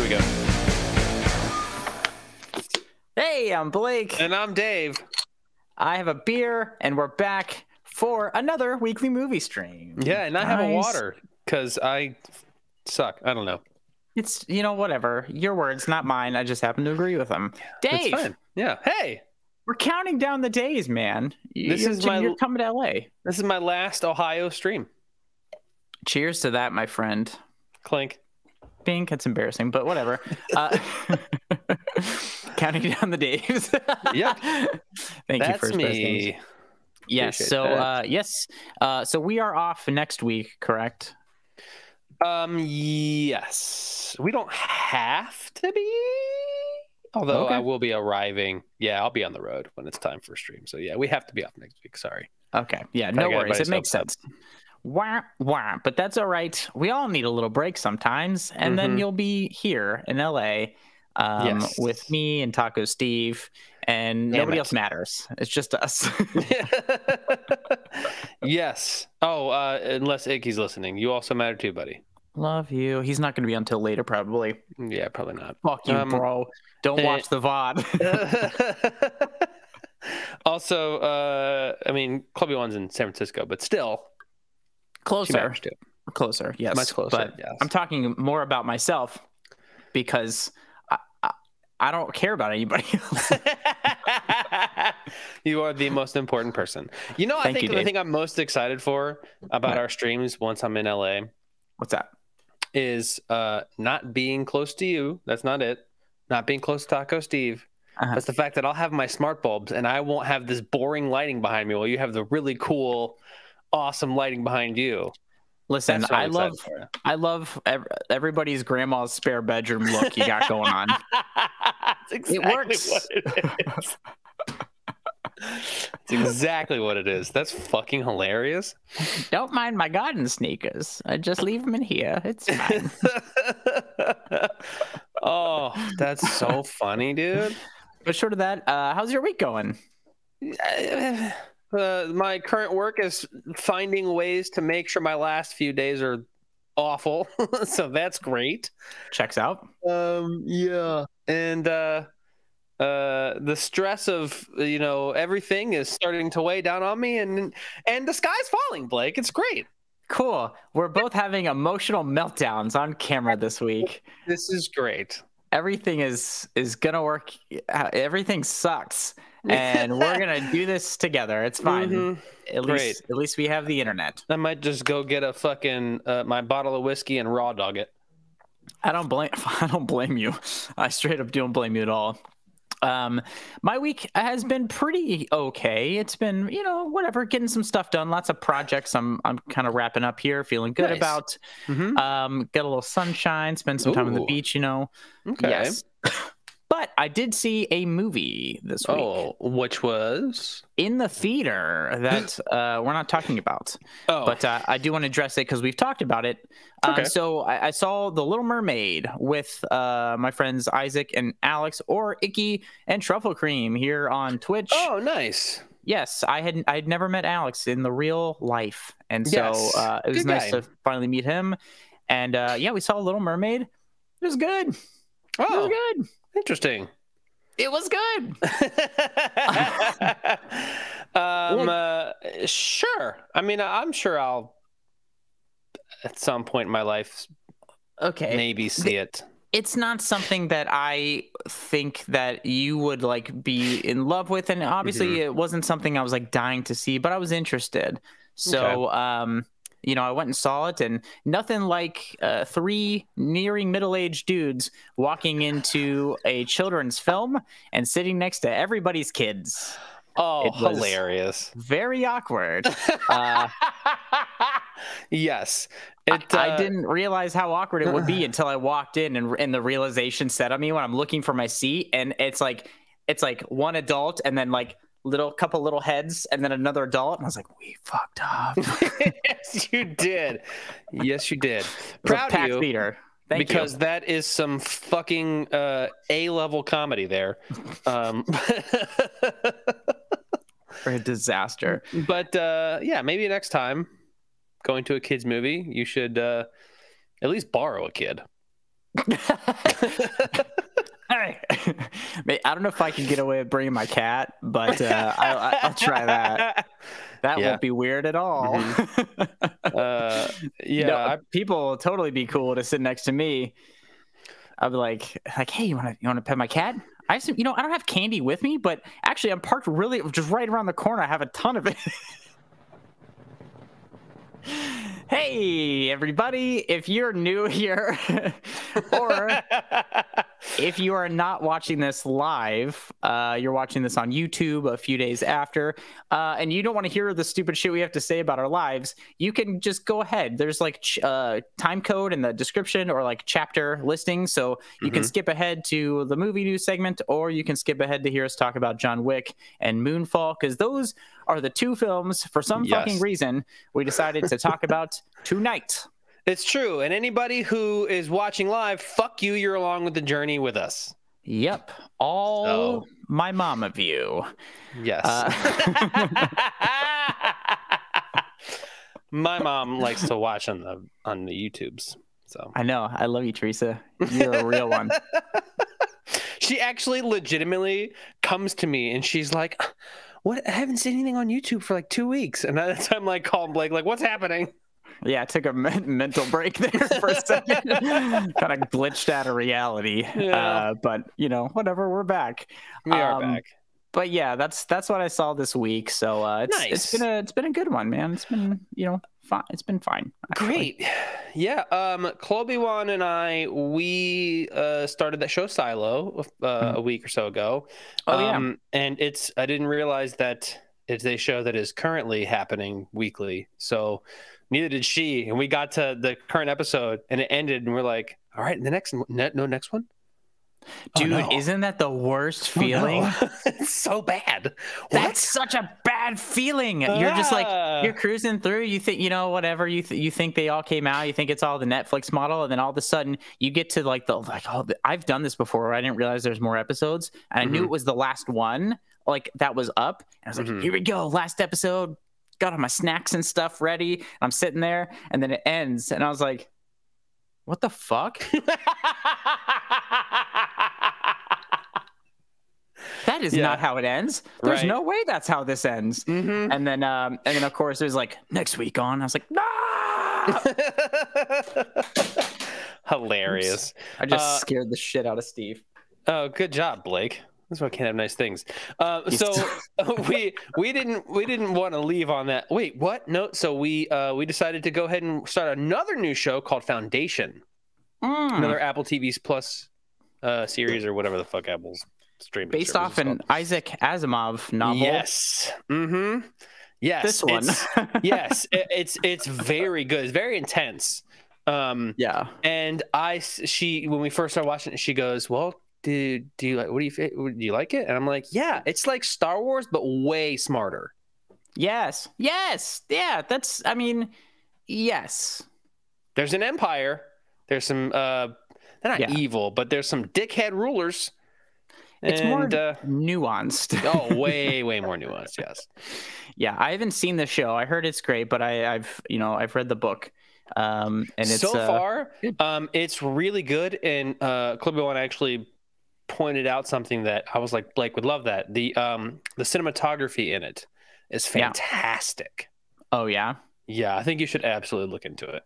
we go. Hey, I'm Blake. And I'm Dave. I have a beer, and we're back for another weekly movie stream. Yeah, and I have a water because I suck. I don't know. It's, whatever. Your words, not mine. I just happen to agree with them. Dave. It's fine. Yeah. Hey. We're counting down the days, man. You're coming to LA. This is my last Ohio stream. Cheers to that, my friend. Clink. Bink. It's embarrassing, but whatever. Counting down the days. Yep. Thank you, First me. Yes. So we are off next week, correct? Yes. We don't have to be. Although I will be arriving. Yeah, I'll be on the road when it's time for a stream. So yeah, we have to be off next week. Sorry. Okay. Yeah, no worries. It makes sense. Wah, wah. But that's all right. We all need a little break sometimes. And then you'll be here in LA with me and Taco Steve. And nobody else matters. It's just us. Yes. Oh, unless Iggy's listening. You also matter too, buddy. Love you. He's not going to be until later, probably. Yeah, probably not. Fuck you, bro. Don't watch the VOD. Also, Clubby One's in San Francisco, but still. Closer, yes. Much closer, but yes. I'm talking more about myself because I don't care about anybody else. You are the most important person. I think the thing I'm most excited for about our streams once I'm in LA. What's that? Is not being close to you. That's not it. Not being close to Taco Steve. That's the fact that I'll have my smart bulbs and I won't have this boring lighting behind me while you have the really cool, awesome lighting behind you. Listen, I love everybody's grandma's spare bedroom look you got going on. Exactly it works. What it is. It's exactly what it is. That's fucking hilarious. Don't mind my garden sneakers. I just leave them in here. It's fine. Oh, that's so funny, dude. But short of that, how's your week going? My current work is finding ways to make sure my last few days are awful. So that's great. Checks out. Yeah. And the stress of everything is starting to weigh down on me, and the sky's falling, Blake. It's great. Cool. We're both having emotional meltdowns on camera this week. This is great. Everything is gonna work. Everything sucks, and we're gonna do this together. It's fine. At least we have the internet. I might just go get a fucking my bottle of whiskey and raw dog it. I don't blame you. I straight up don't blame you at all. My week has been pretty okay. It's been, whatever, getting some stuff done. Lots of projects I'm kind of wrapping up here, feeling good about. Get a little sunshine, spend some time on the beach, Okay. Yes. But I did see a movie this week. Oh, which was? In the theater that we're not talking about. Oh. But I do want to address it because we've talked about it. Okay. So I saw The Little Mermaid with my friends Isaac and Alex, or Icky and Truffle Cream here on Twitch. Oh, nice. Yes, I'd never met Alex in the real life. And so it was nice to finally meet him. And we saw Little Mermaid. It was good. Oh, it was good. Interesting. It was good. Sure. I'm sure I'll at some point in my life maybe see it. It's not something that I think that you would be in love with, and obviously it wasn't something I was dying to see, but I was interested. So I went and saw it, and nothing like three nearing middle-aged dudes walking into a children's film and sitting next to everybody's kids. Oh, hilarious. Very awkward. Yes. I didn't realize how awkward it would be until I walked in, and the realization set on me when I'm looking for my seat, and it's like one adult and then couple little heads and then another adult, and I was like, we fucked up. Yes, you did. Proud of you. Theater. Because that is some fucking A-level comedy there. For a disaster. But maybe next time going to a kid's movie, you should at least borrow a kid. Hey, I don't know if I can get away with bringing my cat, but I'll try that. That won't be weird at all. People will totally be cool to sit next to me. I'll be like, hey, you want to pet my cat? I assume, I don't have candy with me, but actually I'm parked really just right around the corner. I have a ton of it. Hey, everybody, if you're new here or if you are not watching this live, you're watching this on YouTube a few days after, and you don't want to hear the stupid shit we have to say about our lives, you can just go ahead. There's like time code in the description or like chapter listing. So you can skip ahead to the movie news segment, or you can skip ahead to hear us talk about John Wick and Moonfall, because those are the two films, for some fucking reason, we decided to talk about tonight. It's true. And anybody who is watching live, fuck you. You're along with the journey with us. Yep. My mama view. Yes. My mom likes to watch on the YouTubes. So I know. I love you, Teresa. You're a real one. She actually legitimately comes to me and she's like, "What? I haven't seen anything on YouTube for like 2 weeks." And that's I'm like calling Blake, like, "What's happening?" Yeah, I took a mental break there for a second. Kind of glitched out of reality. Yeah. But whatever, we're back. We are back. But yeah, that's what I saw this week. So it's been a good one, man. It's been fine. It's been fine. Actually. Great. Yeah. Chloe Wan and we started that show Silo a week or so ago. Oh yeah. And I didn't realize that it's a show that is currently happening weekly. So neither did she. And we got to the current episode and it ended and we're like, all right, the next one. Dude, isn't that the worst feeling? It's so bad. That's such a bad feeling. You're just like, you're cruising through. You think, whatever. You think they all came out. You think it's all the Netflix model. And then all of a sudden you get to I've done this before. I didn't realize there's more episodes. And I knew it was the last one, that was up. And I was like, here we go. Last episode. Got all my snacks and stuff ready. I'm sitting there and then it ends. And I was like, what the fuck? That is not how it ends. There's no way that's how this ends. And then of course it was like next week on. I was like, nah. Hilarious. Oops. I just scared the shit out of Steve. Oh, good job, Blake. That's why I can't have nice things. So we didn't want to leave on that. Wait, what? No. So we decided to go ahead and start another new show called Foundation. Another Apple TV's Plus series or whatever the fuck Apple's streaming. Based off an Isaac Asimov novel. Yes. Yes. This one. Yes. It's very good. It's very intense. Yeah. And when we first started watching it, she goes, "Well, do you like? What do you like it?" And I'm like, "Yeah, it's like Star Wars, but way smarter." Yes. Yeah. Yes. There's an empire. There's some they're not evil, but there's some dickhead rulers. It's more nuanced. Oh, way more nuanced. Yes. Yeah, I haven't seen the show. I heard it's great, but I've read the book. And it's so far, it's really good. And Clipbo and I actually pointed out something that I was like, Blake would love that. The cinematography in it is fantastic. Oh yeah. Yeah, I think you should absolutely look into it.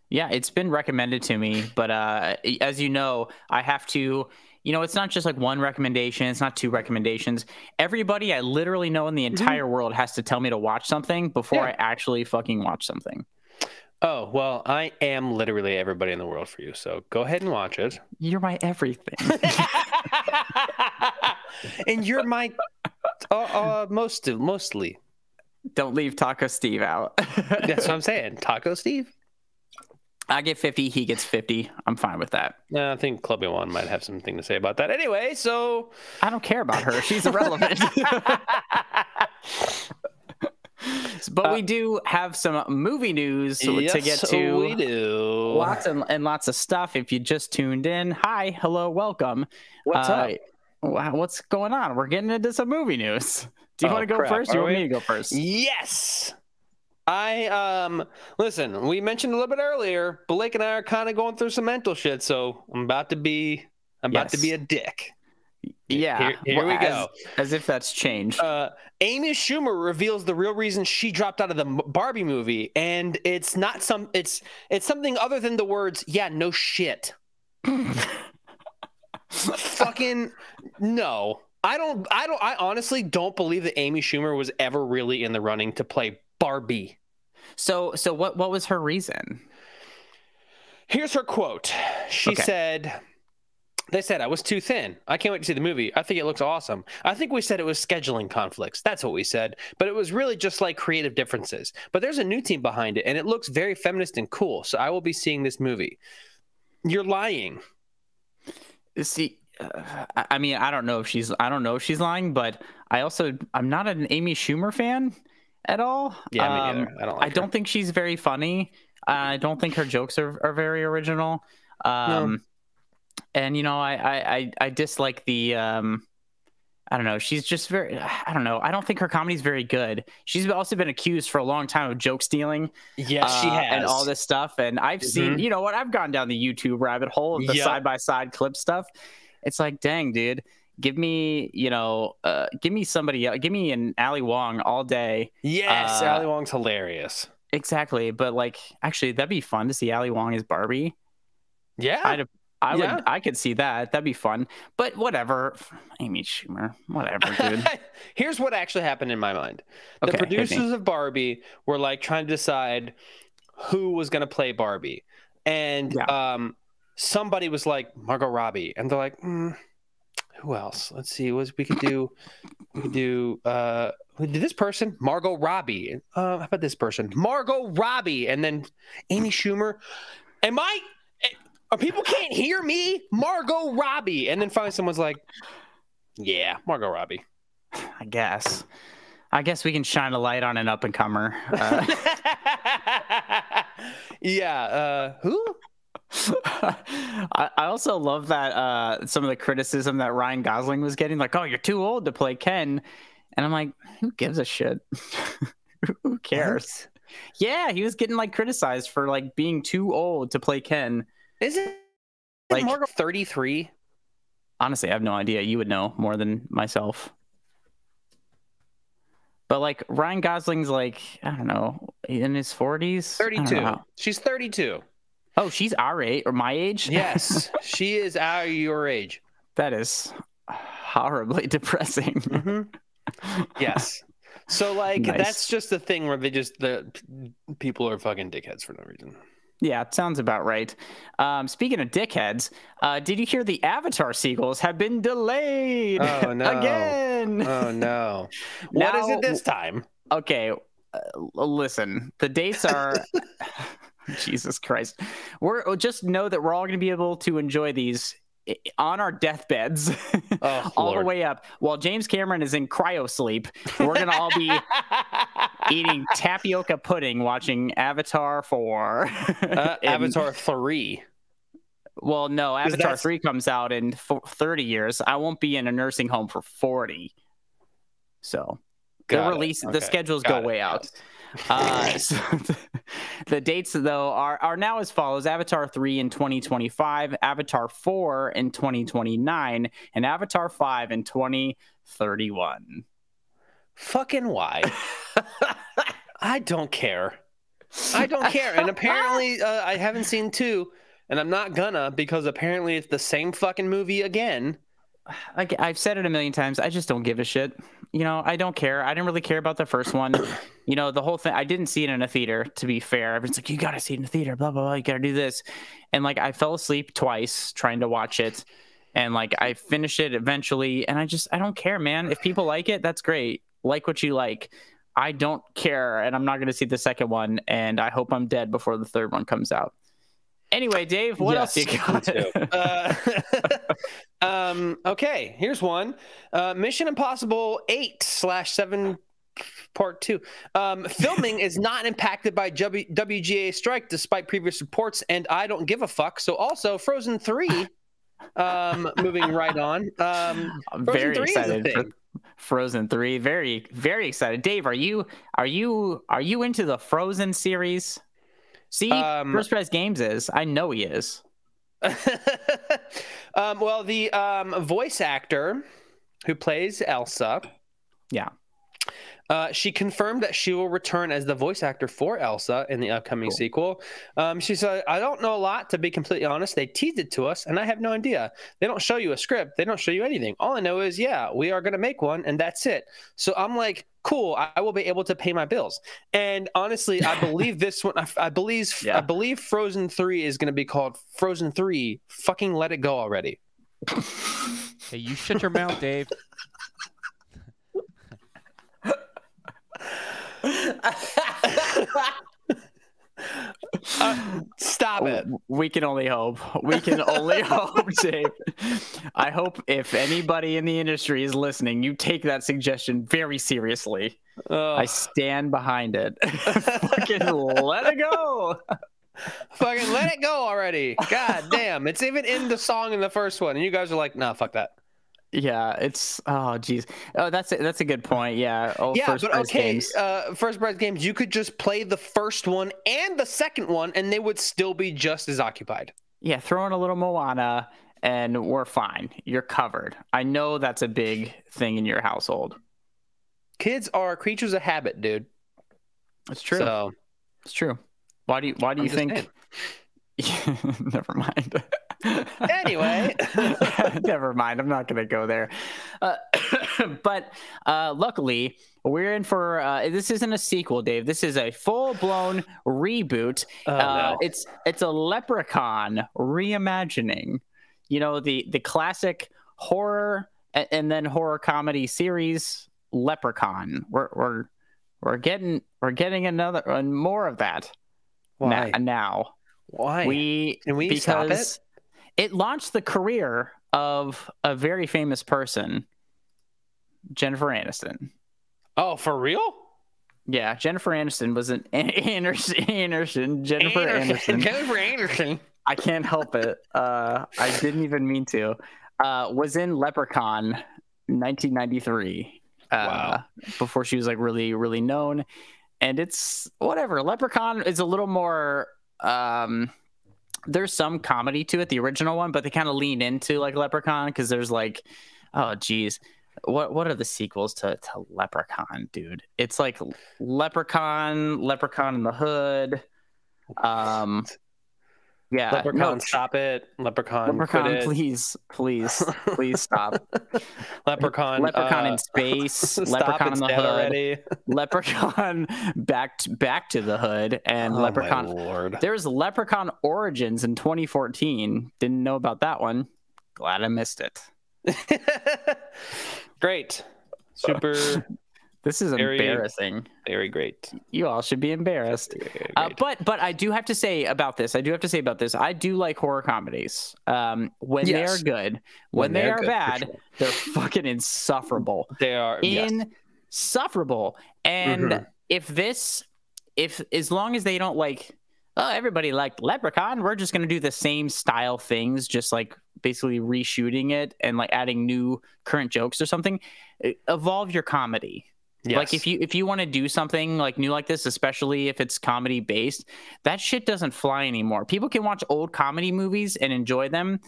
Yeah, it's been recommended to me, but as you know, I have to. It's not just like one recommendation. It's not two recommendations. Everybody I literally know in the entire world has to tell me to watch something before I actually fucking watch something. Oh, well, I am literally everybody in the world for you. So go ahead and watch it. You're my everything. And you're my mostly. Don't leave Taco Steve out. That's what I'm saying. Taco Steve? I get 50, he gets 50. I'm fine with that. Yeah, I think Clubby One might have something to say about that. Anyway, so I don't care about her. She's irrelevant. But we do have some movie news to get to. We do. Lots and lots of stuff. If you just tuned in, hi, hello, welcome. What's up? Wow, what's going on? We're getting into some movie news. Do you want to go first? Or do you want me to go first? Yes. Listen, we mentioned a little bit earlier, Blake and I are kind of going through some mental shit, so I'm about to be a dick. Yeah, here we go. As if that's changed. Amy Schumer reveals the real reason she dropped out of the Barbie movie, and it's something other than the words, "Yeah, no shit." Fucking no. I honestly don't believe that Amy Schumer was ever really in the running to play Barbie. So what was her reason? Here's her quote. She said, "They said I was too thin. I can't wait to see the movie. I think it looks awesome. I think we said it was scheduling conflicts. That's what we said. But it was really just like creative differences. But there's a new team behind it, and it looks very feminist and cool. So I will be seeing this movie." You're lying. See, I mean, I don't know if she's lying, but I'm not an Amy Schumer fan at all. Yeah, me neither. I don't like I don't think she's very funny. I don't think her jokes are very original. No. And I dislike the I don't know. She's just I don't know. I don't think her comedy's very good. She's also been accused for a long time of joke stealing. Yes, she has. And all this stuff. And I've seen, you know what? I've gone down the YouTube rabbit hole of the side-by-side clip stuff. It's like, dang, dude, give me somebody else. Give me an Ali Wong all day. Yes, Ali Wong's hilarious. Exactly. But like, actually, that'd be fun to see Ali Wong as Barbie. Yeah. I could see that. That'd be fun. But whatever. Amy Schumer. Whatever, dude. Here's what actually happened in my mind. The producers of Barbie were like trying to decide who was going to play Barbie. And somebody was like Margot Robbie. And they're like, who else? Let's see. We could do this person, Margot Robbie. How about this person? Margot Robbie. And then Amy Schumer. People can't hear me? Margot Robbie. And then finally someone's like, yeah, Margot Robbie. I guess we can shine a light on an up-and-comer. Who? I also love that some of the criticism that Ryan Gosling was getting, like, oh, you're too old to play Ken. And I'm like, who gives a shit? Who cares? What? Yeah, he was getting like criticized for like being too old to play Ken. Isn't like Margot 33? Honestly, I have no idea. You would know more than myself. But like Ryan Gosling's like, I don't know, in his 40s. 32. She's 32. Oh, she's our age or my age? Yes, she is your age. That is horribly depressing. Mm-hmm. Yes. So like that's just the thing where the people are fucking dickheads for no reason. Yeah, it sounds about right. Speaking of dickheads, did you hear the Avatar sequels have been delayed? Oh, no. Again. Oh, no. What is it this time? Okay, listen. The dates are... Jesus Christ. Just know that we're all going to be able to enjoy these on our deathbeds all the way up. While James Cameron is in cryo sleep, we're going to all be eating tapioca pudding watching Avatar 4. Avatar 3. Well, no, Avatar 3 comes out in 30 years. I won't be in a nursing home for 40. So the schedules go way out. So the dates, though, are now as follows: Avatar 3 in 2025, Avatar 4 in 2029, and Avatar 5 in 2031. Fucking why? I don't care. And apparently I haven't seen 2, and I'm not gonna, because apparently it's the same fucking movie again. Like I've said it a million times, I just don't give a shit. I don't care. I didn't really care about the first one. The whole thing, I didn't see it in a theater, to be fair. Everyone's like, you gotta see it in a theater, blah, blah, blah, you gotta do this. And like I fell asleep twice trying to watch it. And like I finished it eventually, and I don't care, man. If people like it, that's great. Like what you like. I don't care, and I'm not gonna see the second one, and I hope I'm dead before the third one comes out. Anyway, Dave, what else you got? Okay, here's one. Mission Impossible 8/7 Part 2. Filming is not impacted by WGA strike despite previous reports, and I don't give a fuck. So also Frozen 3, moving right on. I'm very excited Frozen 3. Very, very excited. Dave, are you into the Frozen series? See, First Prize Games is. I know he is. Well, the voice actor who plays Elsa, yeah, she confirmed that she will return as the voice actor for Elsa in the upcoming sequel. She said, I don't know a lot, to be completely honest. They teased it to us, and I have no idea. They don't show you a script. They don't show you anything. All I know is, yeah, we are going to make one, and that's it. So I'm like, cool, I will be able to pay my bills. And honestly, I believe this one, I believe Frozen 3 is going to be called Frozen 3 Fucking Let It Go Already. Hey, you shut your mouth, Dave. Stop it. We can only hope. We can only hope, Dave. I hope if anybody in the industry is listening, you take that suggestion very seriously. I stand behind it. Fucking let it go. Fucking let it go already. God damn. It's even in the song in the first one. And you guys are like, nah, fuck that. Yeah, it's geez. Oh, that's a good point. Yeah. Oh, yeah, First Prize Games. First Prize Games. You could just play the first one and the second one, and they would still be just as occupied. Yeah, throw in a little Moana, and we're fine. You're covered. I know that's a big thing in your household. Kids are creatures of habit, dude. It's true. So, it's true. Why do you think? Never mind. Anyway, never mind. I'm not going to go there. But luckily, we're in for this isn't a sequel, Dave. This is a full-blown reboot. No. It's a Leprechaun reimagining. You know, the classic horror and then horror comedy series Leprechaun. We're getting another more of that. Why now? Why? Can we because stop it? It launched the career of a very famous person, Jennifer Aniston. Oh, for real? Yeah, Jennifer Aniston was an Anderson. Jennifer Anderson. I can't help it. I didn't even mean to. Was in Leprechaun 1993. Wow. Before she was like really, really known. And it's whatever. Leprechaun is a little more there's some comedy to it, the original one, but they kind of lean into like Leprechaun because there's like, oh geez, what are the sequels to Leprechaun, dude? It's like Leprechaun in the Hood. Yeah, Leprechaun, stop it. Leprechaun, quit it. Please stop. Leprechaun in space. Leprechaun in the Hood. Already. Leprechaun back to the Hood, and Leprechaun. My Lord. There's Leprechaun Origins in 2014. Didn't know about that one. Glad I missed it. Great. Super. This is embarrassing. Very great. You all should be embarrassed. But I do have to say about this. I do like horror comedies. When they are good. When they are bad, sure. They're fucking insufferable. They are insufferable. And if as long as they don't like, oh, everybody liked Leprechaun, we're just gonna do the same style things, just like basically reshooting it and like adding new current jokes or something. Evolve your comedy. Yes. Like if you want to do something like new like this, especially if it's comedy based, that shit doesn't fly anymore. People can watch old comedy movies and enjoy them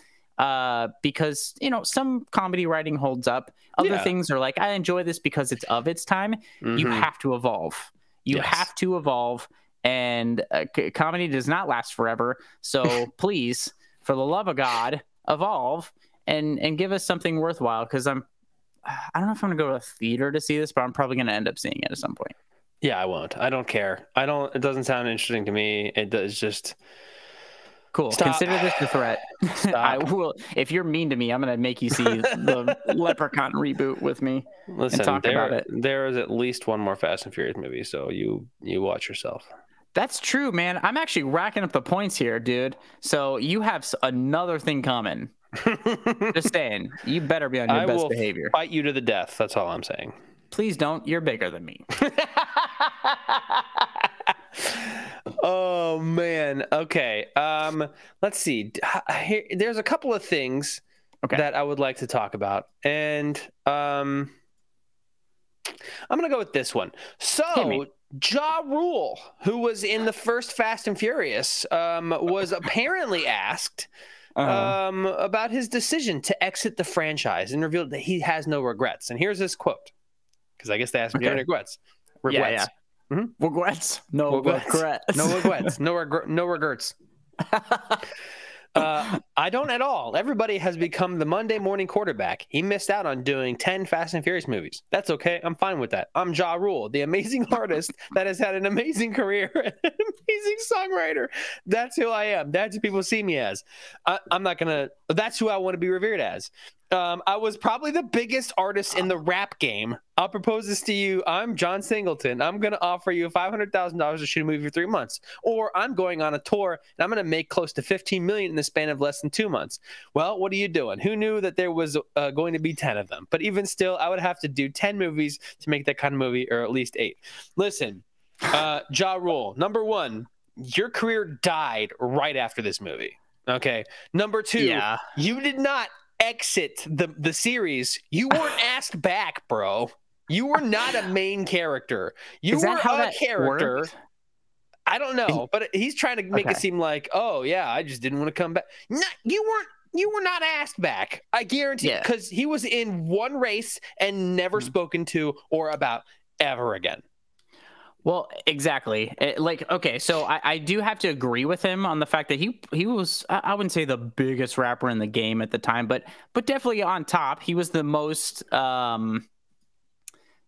because, you know, some comedy writing holds up. Other things are like, I enjoy this because it's of its time. You have to evolve. You have to evolve, and comedy does not last forever. So please, for the love of God, evolve and give us something worthwhile, because I don't know if I'm gonna go to a theater to see this, but I'm probably gonna end up seeing it at some point. Yeah, I won't. I don't care. It doesn't sound interesting to me. It does just cool. Stop. Consider this a threat. I will. If you're mean to me, I'm gonna make you see the Leprechaun reboot with me. Listen, and talk about it. There is at least one more Fast and Furious movie, so you watch yourself. That's true, man. I'm actually racking up the points here, dude. So you have another thing coming. Just saying, you better be on your best behavior. Fight you to the death. That's all I'm saying. Please don't. You're bigger than me. Oh man. Okay. Let's see. There's a couple of things that I would like to talk about, and I'm gonna go with this one. So Ja Rule, who was in the first Fast and Furious, was apparently asked about his decision to exit the franchise and revealed that he has no regrets. And here's his quote, because I guess they asked him, do you have any regrets? Regrets. Yeah. Mm-hmm. Regrets? No regrets. No regrets. No regrets. I don't at all. Everybody has become the Monday morning quarterback. He missed out on doing 10 Fast and Furious movies. That's okay. I'm fine with that. I'm Ja Rule, the amazing artist that has had an amazing career, an amazing songwriter. That's who I am. That's who people see me as. I'm not going to, that's who I want to be revered as. I was probably the biggest artist in the rap game. I'll propose this to you. I'm John Singleton. I'm going to offer you $500,000 to shoot a movie for 3 months. Or I'm going on a tour and I'm going to make close to $15 million in the span of less than 2 months. Well, what are you doing? Who knew that there was going to be 10 of them? But even still, I would have to do 10 movies to make that kind of movie, or at least 8. Listen, Ja Rule, number 1, your career died right after this movie. Okay. Number 2, you did not exit the series. You weren't asked back, bro. You were not a main character. You were a character. Worked? I don't know, but he's trying to make it seem like, oh yeah, I just didn't want to come back. No, you were not asked back. I guarantee, because he was in one race and never spoken to or about ever again. Well, exactly. Okay, so I do have to agree with him on the fact that he was, I wouldn't say the biggest rapper in the game at the time, but definitely on top. He was the most,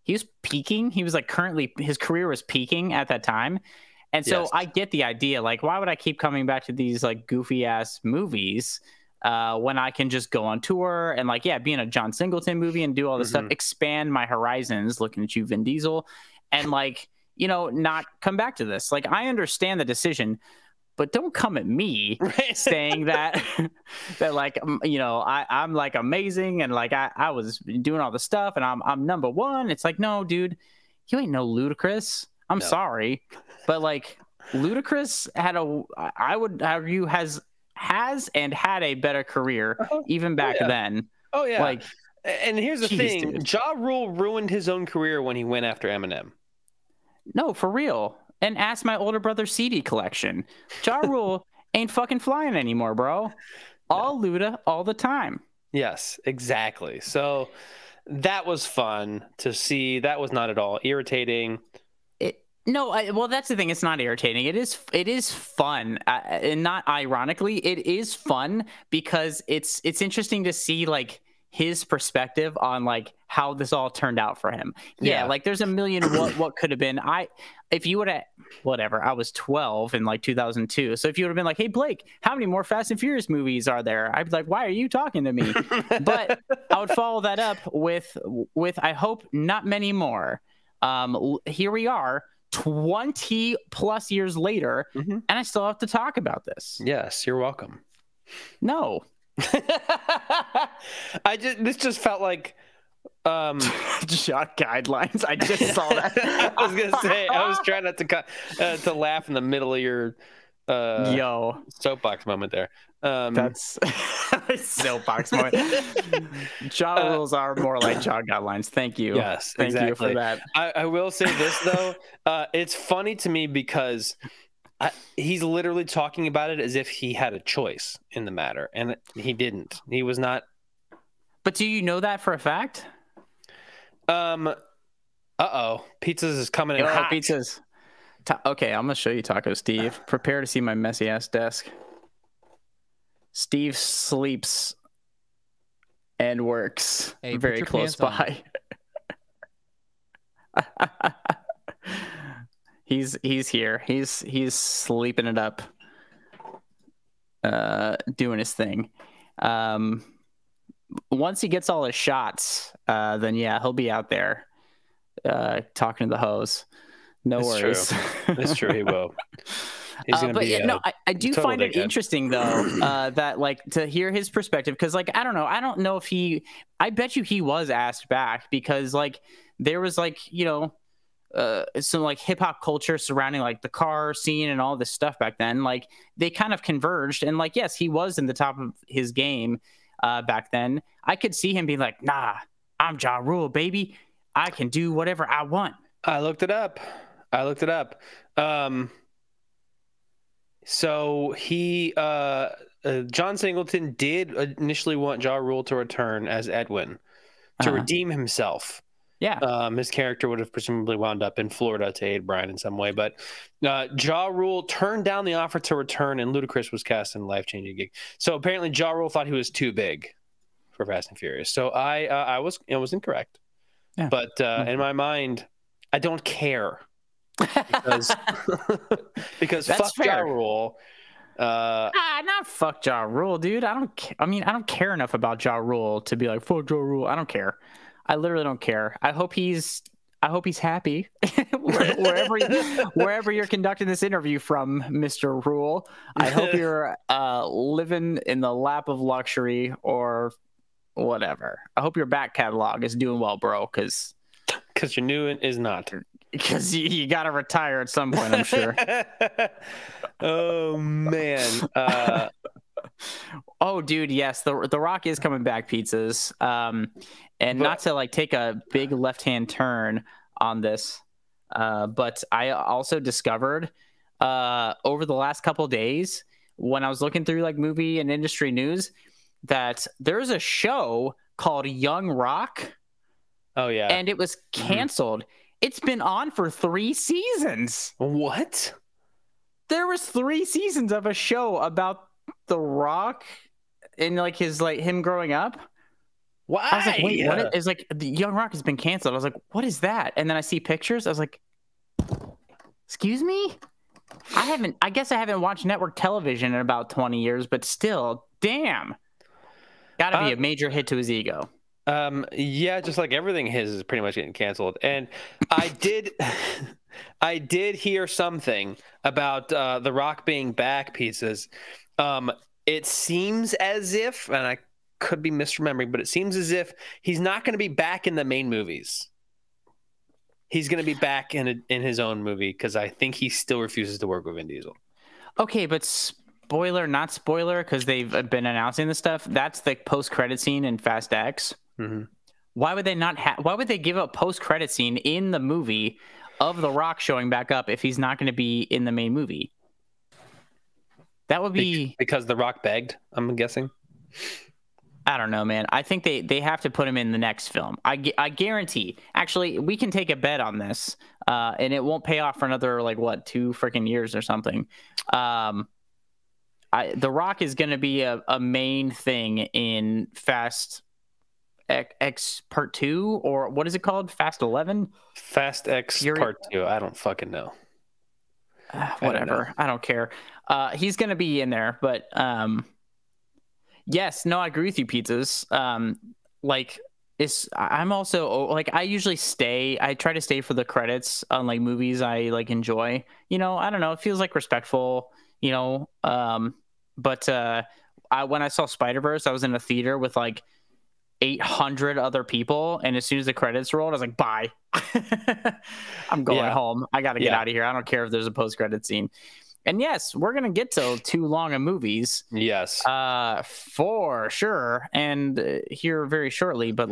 he was peaking. He was like currently, his career was peaking at that time. And so I get the idea, like, why would I keep coming back to these like goofy ass movies when I can just go on tour and like, be in a John Singleton movie and do all this stuff, expand my horizons, looking at you, Vin Diesel, and like, not come back to this. Like, I understand the decision, but don't come at me saying that like, I'm like amazing. And like, I was doing all the stuff and I'm number 1. It's like, no, dude, you ain't no Ludacris. I'm sorry. But like Ludacris I would argue has and had a better career even back then. Oh yeah. Like, and here's the thing, dude. Ja Rule ruined his own career when he went after Eminem. No, for real. And ask my older brother's CD collection. Ja Rule ain't fucking flying anymore, bro. All Luda, all the time. Yes, exactly. So that was fun to see. That was not at all irritating. Well, that's the thing. It's not irritating. It is fun, and not ironically, it is fun because it's interesting to see like his perspective on like how this all turned out for him. Yeah, like there's a million what could have been. If you would have, whatever, I was 12 in like 2002. So if you would have been like, hey Blake, how many more Fast and Furious movies are there? I'd be like, why are you talking to me? But I would follow that up with I hope not many more. Here we are 20 plus years later, and I still have to talk about this. Yes, you're welcome. No. This just felt like shot guidelines. I just saw that. I was gonna say, I was trying not to laugh in the middle of your soapbox moment there. That's soapbox moment. Ja rules are more like jaw guidelines. Thank you. Yes, thank exactly. you for that. I will say this though, it's funny to me because he's literally talking about it as if he had a choice in the matter, and he didn't. He was not. But do you know that for a fact? Pizzas is coming in hot. Pizzas. Okay, I'm gonna show you Taco Steve. Prepare to see my messy ass desk. Steve sleeps and works very close by. He's here. He's sleeping it up, doing his thing. Once he gets all his shots, then he'll be out there talking to the hose. No worries. True. It's true. He will. He's gonna be. I do find it interesting though that like to hear his perspective, because like I don't know if I bet you he was asked back, because like there was like some like hip hop culture surrounding like the car scene and all this stuff back then. Like they kind of converged, and like yes, he was in the top of his game back then. I could see him being like, nah, I'm Ja Rule, baby. I can do whatever I want. I looked it up. So he, John Singleton did initially want Ja Rule to return as Edwin to redeem himself. Yeah. His character would have presumably wound up in Florida to aid Brian in some way, but Ja Rule turned down the offer to return, and Ludacris was cast in a life-changing gig. So apparently Ja Rule thought he was too big for Fast and Furious. So I was incorrect. Yeah. But in my mind, I don't care because fuck Ja Rule. Not fuck Ja Rule, dude. I don't care enough about Ja Rule to be like fuck Ja Rule. I don't care. I literally don't care. I hope he's happy wherever you're conducting this interview from, Mr. Rule. I hope you're living in the lap of luxury or whatever. I hope your back catalog is doing well, bro, because your new one is not. Because you got to retire at some point, I'm sure. Oh, man. Oh, dude, yes. The Rock is coming back, pizzas. Not to like take a big left-hand turn on this, but I also discovered over the last couple of days when I was looking through like movie and industry news that there's a show called Young Rock. Oh, yeah. And it was canceled. It's been on for 3 seasons. What? There was 3 seasons of a show about The Rock and like him growing up. Why? I was like, wait, what? It's like the Young Rock has been canceled. I was like, what is that? And then I see pictures. I was like, excuse me? I guess I haven't watched network television in about 20 years, but still, damn. Gotta be a major hit to his ego. Yeah, just like everything his is pretty much getting canceled. And I did hear something about The Rock being back, pieces. It seems as if, and I could be misremembering, but it seems as if he's not going to be back in the main movies. He's going to be back in his own movie because I think he still refuses to work with Vin Diesel. Okay, but spoiler, not spoiler, because they've been announcing this stuff. That's the post-credit scene in Fast X. Mm-hmm. Why would they why would they give a post-credit scene in the movie of The Rock showing back up if he's not going to be in the main movie? That would be because The Rock begged, I'm guessing. I don't know, man. I think they have to put him in the next film. I guarantee. Actually, we can take a bet on this, and it won't pay off for another 2 freaking years or something. The Rock is going to be a main thing in Fast X Part 2, or what is it called? Fast 11? Fast X Part 2. I don't fucking know. Whatever. I don't care. He's going to be in there, but yes, no, I agree with you, pizzas. I'm also I usually I try to stay for the credits on movies I enjoy. I don't know, it feels respectful, but when I saw Spider-Verse, I was in a theater with 800 other people, and as soon as the credits rolled, I was like, bye. I'm going home. I gotta get out of here. I don't care if there's a post-credit scene. And yes, we're gonna get to too long of movies. Yes, for sure, and here very shortly. But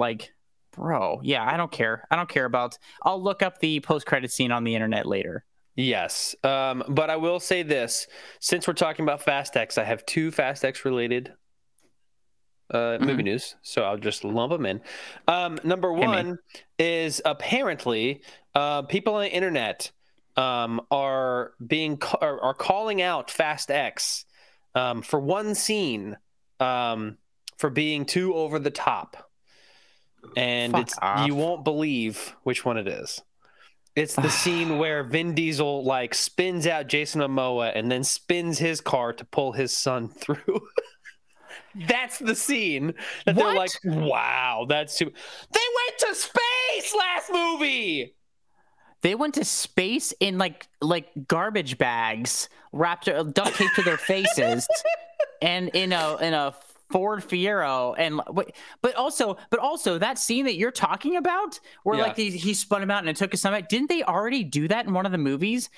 bro, yeah, I don't care. I'll look up the post-credit scene on the internet later. Yes, but I will say this: since we're talking about Fast X, I have 2 Fast X related movie news, so I'll just lump them in. Number 1 is apparently people on the internet are calling out Fast X for one scene for being too over the top, and you won't believe which one it is. It's the scene where Vin Diesel spins out Jason Momoa and then spins his car to pull his son through. That's the scene that they're like, wow, that's too. They went to space last movie. They went to space in garbage bags wrapped duct tape to their faces, and in a Ford Fiero, and but also that scene that you're talking about, where he spun him out and it took his son back. Didn't they already do that in one of the movies?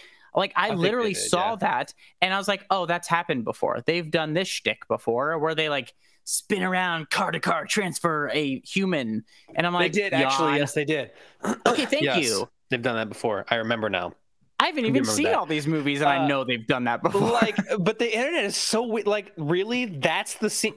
I literally saw that, and I was like, oh, that's happened before. They've done this shtick before, where they spin around car to car, transfer a human. And I'm like, they did actually. Yes, they did. Okay, thank yes, you. They've done that before. I remember now. I haven't even seen all these movies, and I know they've done that before. But the internet is so weird. Like, really, that's the scene.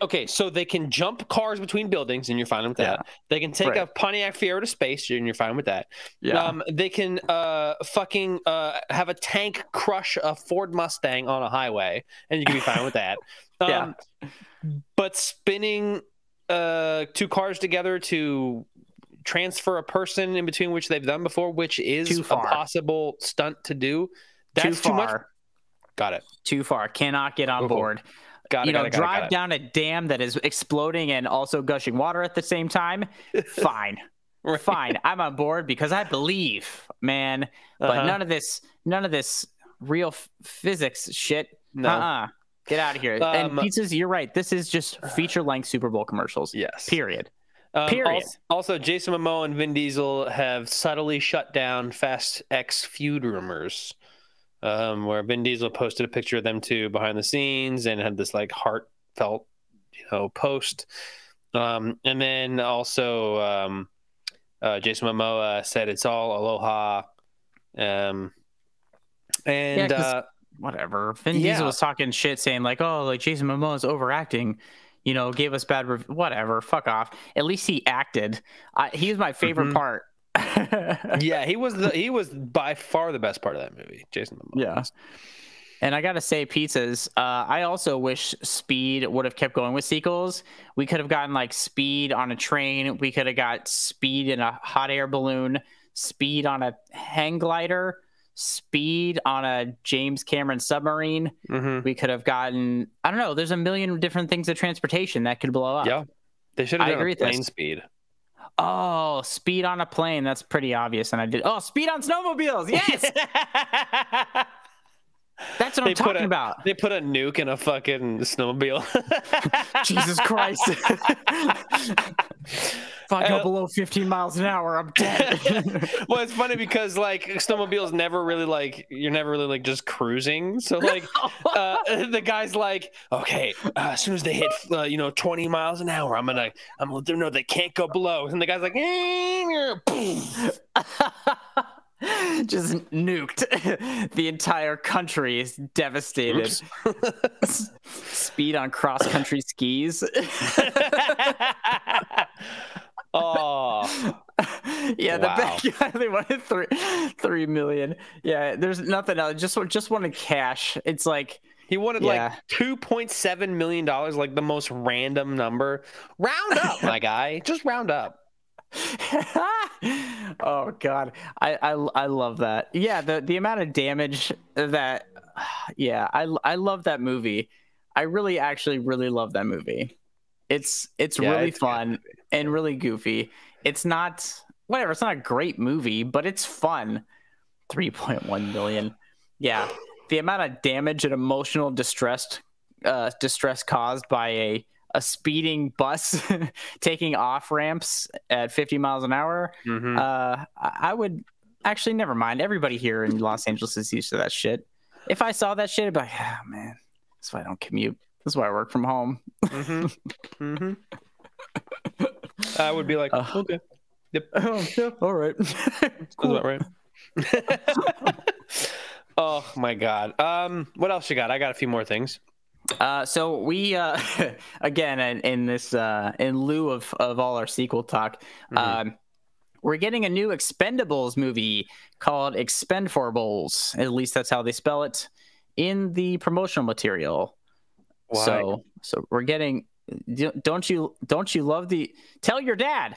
Okay, so they can jump cars between buildings, and you're fine with that. They can take a Pontiac Fiero to space, and you're fine with that. Yeah. They can fucking have a tank crush a Ford Mustang on a highway, and you can be fine with that. Yeah. But spinning 2 cars together to transfer a person in between, which they've done before, which is a possible stunt to do. That's too much. Got it. Too far. Cannot get on board. Drive down a dam that is exploding and also gushing water at the same time. Fine. Right. Fine. I'm on board because I believe, man. But none of this real physics shit. No. Get out of here. And pizzas, you're right. This is just feature-length Super Bowl commercials. Yes. Period. Also, Jason Momoa and Vin Diesel have subtly shut down Fast X feud rumors, where Vin Diesel posted a picture of them two behind the scenes and had this like heartfelt, post. And then also Jason Momoa said it's all aloha. Whatever. Vin Diesel was talking shit, saying like, "Oh, like Jason Momoa is overacting." Gave us bad whatever. Fuck off. At least he acted. He was my favorite part. Yeah, he was by far the best part of that movie, Jason Momoa. Yeah. And I gotta say, pizzas. I also wish Speed would have kept going with sequels. We could have gotten like Speed on a train. We could have got Speed in a hot air balloon. Speed on a hang glider. Speed on a James Cameron submarine. We could have gotten, I don't know, there's a million different things of transportation that could blow up. Yeah. They should have done a plane Speed. Oh, Speed on a plane. That's pretty obvious. And I did. Oh, Speed on snowmobiles. Yes. That's what I'm talking about. They put a nuke in a fucking snowmobile. Jesus Christ. If I go below 15 miles an hour, I'm dead. Well, it's funny because like snowmobiles never really you're never really just cruising. So like the guy's like, okay, as soon as they hit 20 miles an hour, I'm gonna let them know they can't go below. And the guy's like, just nuked. The entire country is devastated. Speed on cross country skis. Oh yeah, the bad guy, they wanted 3 million. Yeah, there's nothing else. Just wanted cash. It's like he wanted like $2.7 million, like the most random number. Round up, my guy. Just round up. Oh god, I love that. Yeah, the amount of damage that. Yeah, I love that movie. I actually really love that movie. It's really fun and really goofy. It's not It's not a great movie, but it's fun. 3.1 million. Yeah, the amount of damage and emotional distress caused by a speeding bus taking off ramps at 50 miles an hour. I would actually never mind. Everybody here in Los Angeles is used to that shit. If I saw that shit, I'd be like, oh, man, that's why I don't commute. That's why I work from home. I would be like, okay. Yep. Oh, yeah, all right. Cool. About right. Oh my god. What else you got? I got a few more things. So we again in this in lieu of all our sequel talk, we're getting a new Expendables movie called Expendables. At least that's how they spell it in the promotional material. Why? So we're getting. Don't you love the? Tell your dad.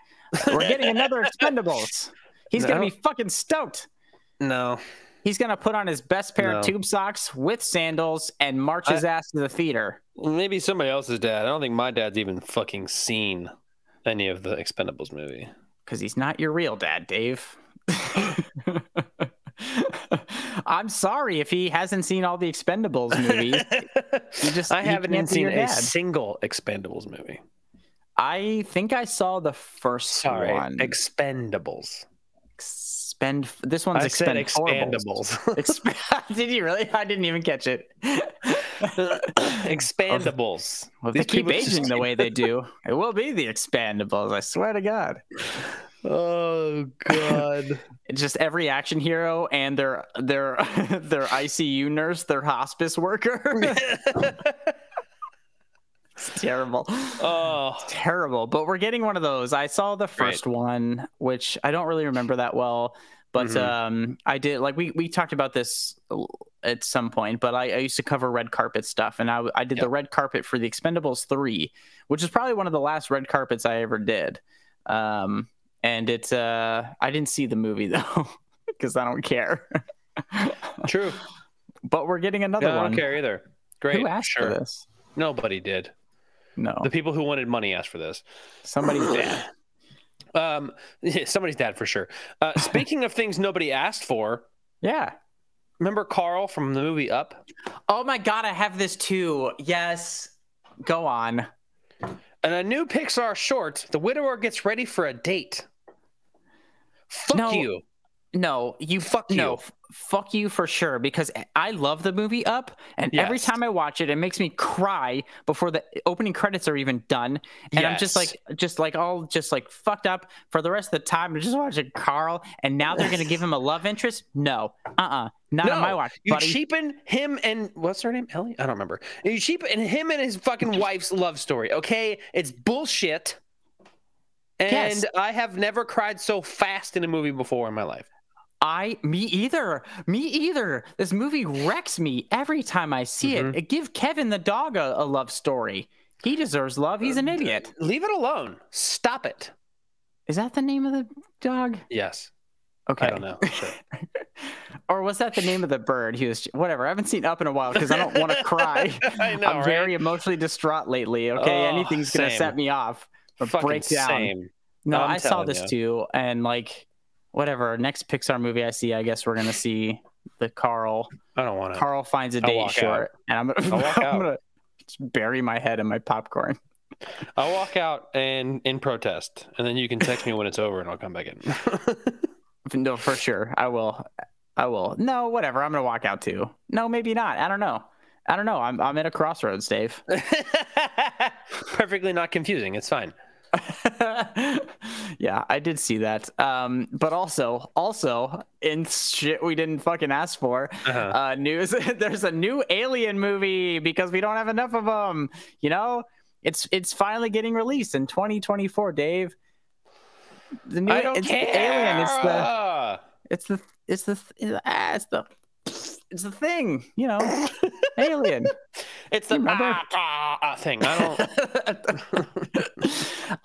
We're getting another Expendables. He's gonna be fucking stoked. No. He's going to put on his best pair of tube socks with sandals and march his ass to the theater. Maybe somebody else's dad. I don't think my dad's even fucking seen any of the Expendables movie. Because he's not your real dad, Dave. I'm sorry if he hasn't seen all the Expendables movies. I haven't even seen a single Expendables movie. I think I saw the first one. Expendables. This one's Expendables. Did you really? I didn't even catch it. Expandables. Well, if they keep aging the way they do, it will be the Expandables. I swear to God. Oh God! It's just every action hero and their ICU nurse, their hospice worker. It's terrible. Oh, it's terrible. But we're getting one of those. I saw the first one, which I don't really remember that well. But I did, like, we talked about this at some point, but I used to cover red carpet stuff, and I did the red carpet for the Expendables 3, which is probably one of the last red carpets I ever did. And it's I didn't see the movie though, because I don't care. True. But we're getting another one. I don't care either. Great. Who asked for this? Nobody did. No. The people who wanted money asked for this. Somebody's dad. Yeah, somebody's dad for sure. Speaking of things nobody asked for. Yeah. Remember Carl from the movie Up? Oh my God, I have this too. Yes. Go on. In a new Pixar short, the widower gets ready for a date. Fuck you. No, fuck you. Fuck you for sure, because I love the movie Up, and every time I watch it, it makes me cry before the opening credits are even done, and I'm just like fucked up for the rest of the time. I'm just watching Carl, and now they're gonna give him a love interest? No, not on my watch. You cheapen him and what's her name? Ellie? I don't remember. You cheapen him and his fucking wife's love story. Okay, it's bullshit, and I have never cried so fast in a movie before in my life. Me either. This movie wrecks me every time I see it. Give Kevin the dog a love story. He deserves love. He's an idiot. Leave it alone. Stop it. Is that the name of the dog? Yes. Okay. I don't know. Sure. Or was that the name of the bird? He was whatever. I haven't seen Up in a while because I don't want to cry. I know, I'm very emotionally distraught lately. Okay, anything's gonna set me off. Break down. Same. No, I saw this too, and like. Whatever, next Pixar movie I see, I guess we're gonna see the Carl. I don't want to. Carl finds a date short, and I'm gonna just bury my head in my popcorn. I'll walk out and in protest, and then you can text me when it's over, and I'll come back in. No, for sure, I will. No, whatever. I'm gonna walk out too. No, maybe not. I don't know. I'm at a crossroads, Dave. Perfectly not confusing. It's fine. Yeah, I did see that. But also in shit we didn't fucking ask for, news. There's a new Alien movie because we don't have enough of them. You know, it's finally getting released in 2024. Dave, the new Alien. It's the thing, you know, Alien. It's the thing. I don't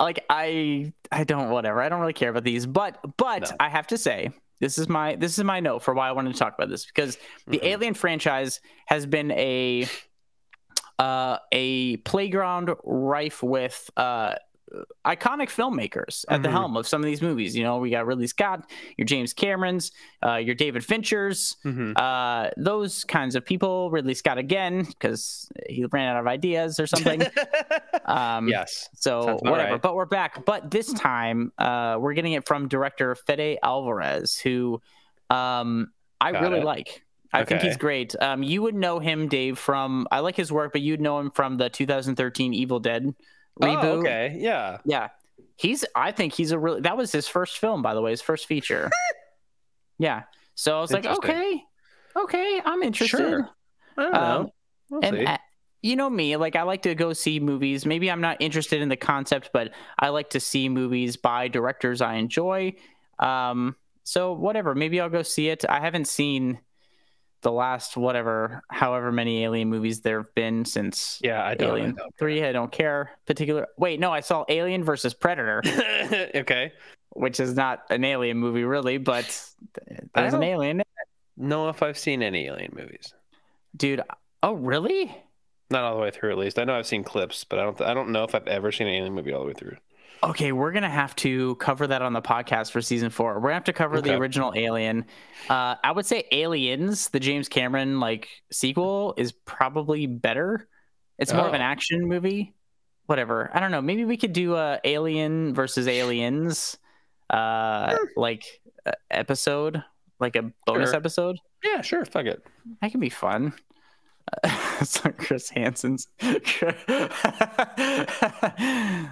like. I don't. Whatever. I don't really care about these, but no. I have to say this is my note for why I wanted to talk about this, because the Alien franchise has been a playground rife with iconic filmmakers at the helm of some of these movies. You know, we got Ridley Scott, your James Camerons, your David Finchers, those kinds of people. Ridley Scott again, because he ran out of ideas or something. Yes. So whatever. Right. But we're back. But this time, we're getting it from director Fede Alvarez, who I really like. I think he's great. You would know him, Dave, from, I like his work, but you'd know him from the 2013 Evil Dead reboot. Oh, okay. Yeah. I think he's that was his first film, by the way, his first feature. Yeah. So I was like, okay, I'm interested. Sure. I don't know. We'll see. You know me, like I like to go see movies. Maybe I'm not interested in the concept, but I like to see movies by directors I enjoy. So whatever, maybe I'll go see it. I haven't seen the last however many Alien movies there have been since Alien 3. I don't care particular. Wait, no, I saw Alien versus Predator. Okay. Which is not an Alien movie really, but there's an alien. Know if I've seen any Alien movies. Dude, oh really? Not all the way through, at least. I know I've seen clips, but I don't know if I've ever seen an Alien movie all the way through. Okay, we're going to have to cover that on the podcast for season 4. We're going to have to cover the original Alien. I would say Aliens, the James Cameron sequel, is probably better. It's more of an action movie. Whatever. I don't know. Maybe we could do Alien versus Aliens episode, like a bonus episode. Yeah, sure. Fuck it. That could be fun. So Chris Hansen's.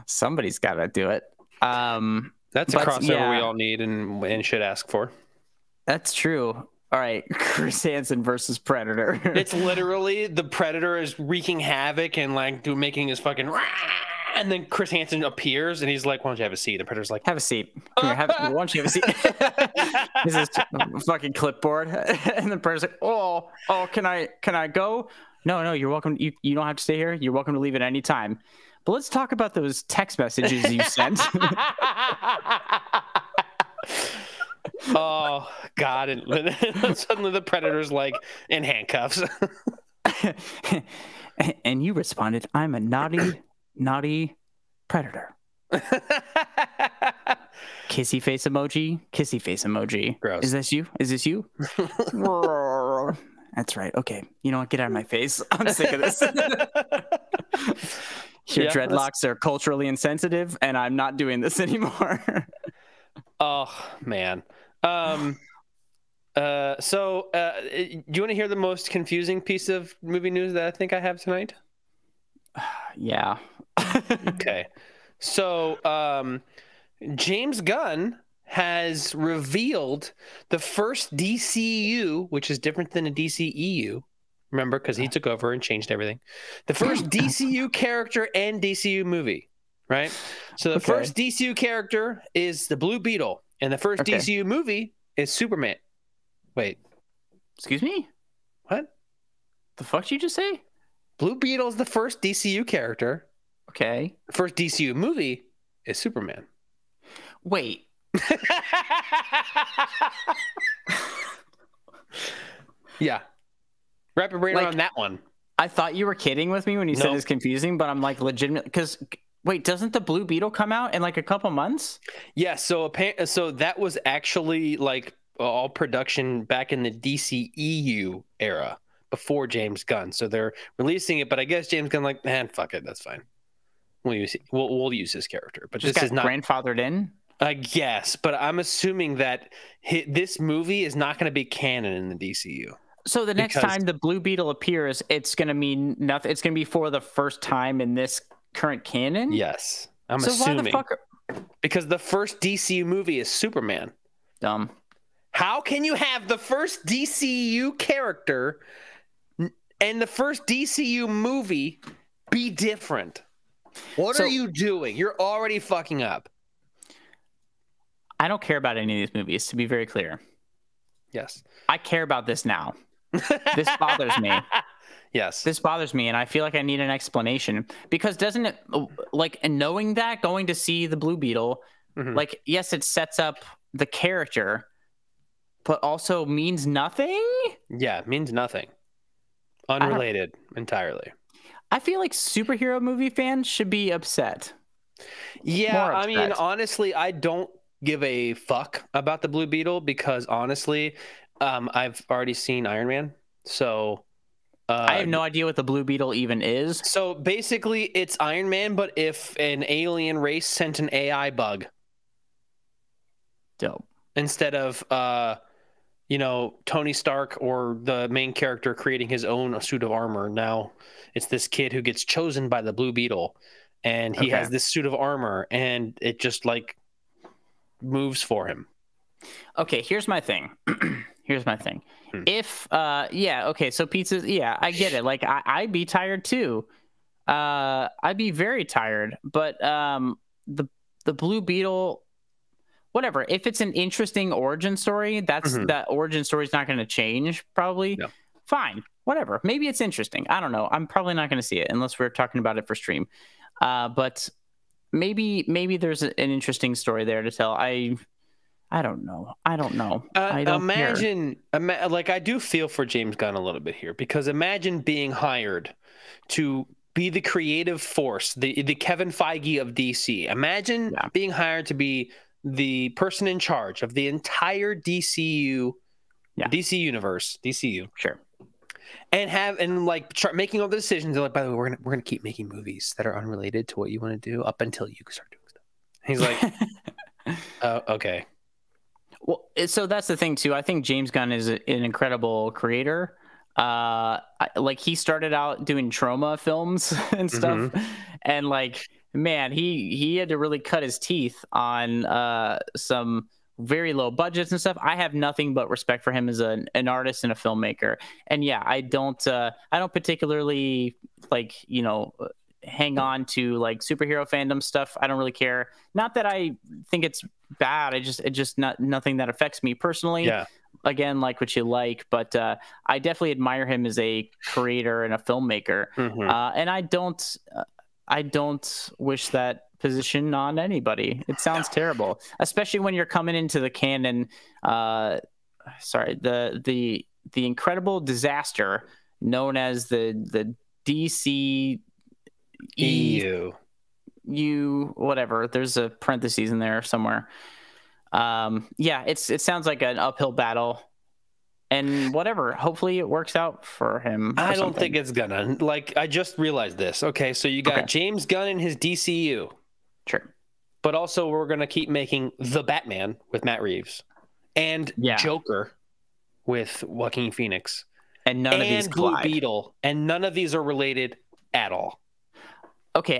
Somebody's got to do it. That's a crossover we all need and should ask for. That's true. All right, Chris Hansen versus Predator. It's literally the Predator is wreaking havoc and like making his fucking, and then Chris Hansen appears and he's like, "Why don't you have a seat?" The Predator's like, "Have a seat. Come here, why don't you have a seat?" This is fucking clipboard, and the Predator's like, "Oh, can I go?" No, you're welcome. You don't have to stay here. You're welcome to leave at any time. But let's talk about those text messages you sent. Oh God! And suddenly the Predator's like in handcuffs. And you responded, "I'm a naughty predator." Kissy face emoji. Gross. Is this you? That's right. Okay. You know what? Get out of my face. I'm sick of this. Your dreadlocks are culturally insensitive, and I'm not doing this anymore. Oh man. Do you want to hear the most confusing piece of movie news that I think I have tonight? Yeah. Okay. So, James Gunn has revealed the first DCU, which is different than a DCEU. Remember, because he took over and changed everything. The first DCU character and DCU movie, right? So the first DCU character is the Blue Beetle, and the first DCU movie is Superman. Wait. Excuse me? What? The fuck did you just say? Blue Beetle is the first DCU character. Okay. The first DCU movie is Superman. Wait. Yeah. Wrap your brain around that one. I thought you were kidding with me when you said it's confusing, but I'm like legitimate because wait, doesn't the Blue Beetle come out in like a couple months? Yeah, so that was actually like all production back in the DCEU era before James Gunn. So they're releasing it, but I guess James Gunn like, man, fuck it, that's fine. We'll use his character, but this is not grandfathered in. I guess, but I'm assuming that this movie is not going to be canon in the DCU. So the next time the Blue Beetle appears, it's going to mean nothing. It's going to be for the first time in this current canon. Yes, I'm assuming. Why the fuck? Because the first DCU movie is Superman. Dumb. How can you have the first DCU character and the first DCU movie be different? What are you doing? You're already fucking up. I don't care about any of these movies, to be very clear. Yes. I care about this now. This bothers me. Yes. This bothers me, and I feel like I need an explanation. Because doesn't it, like, and knowing that, going to see the Blue Beetle, like, yes, it sets up the character, but also means nothing? Yeah, it means nothing. Unrelated entirely. I feel like superhero movie fans should be upset. Yeah, I mean, honestly, I don't give a fuck about the Blue Beetle because honestly, I've already seen Iron Man, so I have no idea what the Blue Beetle even is. So basically, it's Iron Man, but if an alien race sent an AI bug, dope, instead of Tony Stark or the main character creating his own suit of armor. Now it's this kid who gets chosen by the Blue Beetle, and he has this suit of armor, and it just like moves for him. Okay, here's my thing. If so pizzas, I get it. Like I'd be tired too. I'd be very tired. But the Blue Beetle, whatever. If it's an interesting origin story, that origin story is not going to change. Probably. No. Fine. Whatever. Maybe it's interesting. I don't know. I'm probably not going to see it unless we're talking about it for stream. But maybe there's an interesting story there to tell. I don't know. I don't imagine, like I do feel for James Gunn a little bit here because imagine being hired to be the creative force, the Kevin Feige of DC. Imagine being hired to be the person in charge of the entire DCU, DC universe, DCU. Sure. And start making all the decisions. They're like, by the way, we're gonna keep making movies that are unrelated to what you want to do up until you start doing stuff. He's like, okay. Well, so that's the thing too. I think James Gunn is an incredible creator. Like he started out doing trauma films and stuff, and like, man, he had to really cut his teeth on some very low budgets and stuff. I have nothing but respect for him as an artist and a filmmaker. And yeah, I don't particularly like, hang on to like superhero fandom stuff. I don't really care. Not that I think it's bad. It's just not nothing that affects me personally. Yeah. Again, like what you like, but I definitely admire him as a creator and a filmmaker. And I don't wish that position on anybody. It sounds terrible, especially when you're coming into the canon. The incredible disaster known as the DC EU, whatever. There's a parentheses in there somewhere. It sounds like an uphill battle, and whatever. Hopefully it works out for him. I don't think it's gonna. Like, I just realized this. Okay, so you got James Gunn and his DCU. Sure. But also we're gonna keep making The Batman with Matt Reeves and Joker with Joaquin Phoenix. And none of these Blue collide. Beetle, and none of these are related at all. Okay,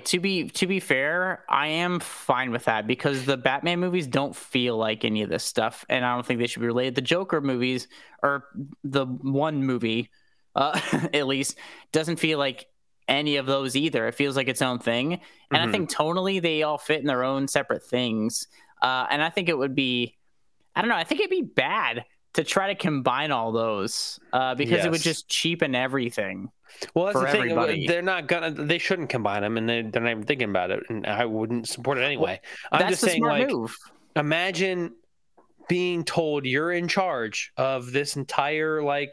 to be fair, I am fine with that because the Batman movies don't feel like any of this stuff, and I don't think they should be related. The Joker movies, or the one movie, at least, doesn't feel like any of those either. It feels like its own thing, and I think tonally they all fit in their own separate things. And I think it would be, I don't know, I think it'd be bad to try to combine all those because it would just cheapen everything. Well, that's the thing. Everybody. They shouldn't combine them, and they're not even thinking about it, and I wouldn't support it anyway. Well, I'm just saying, like, move. Imagine being told you're in charge of this entire like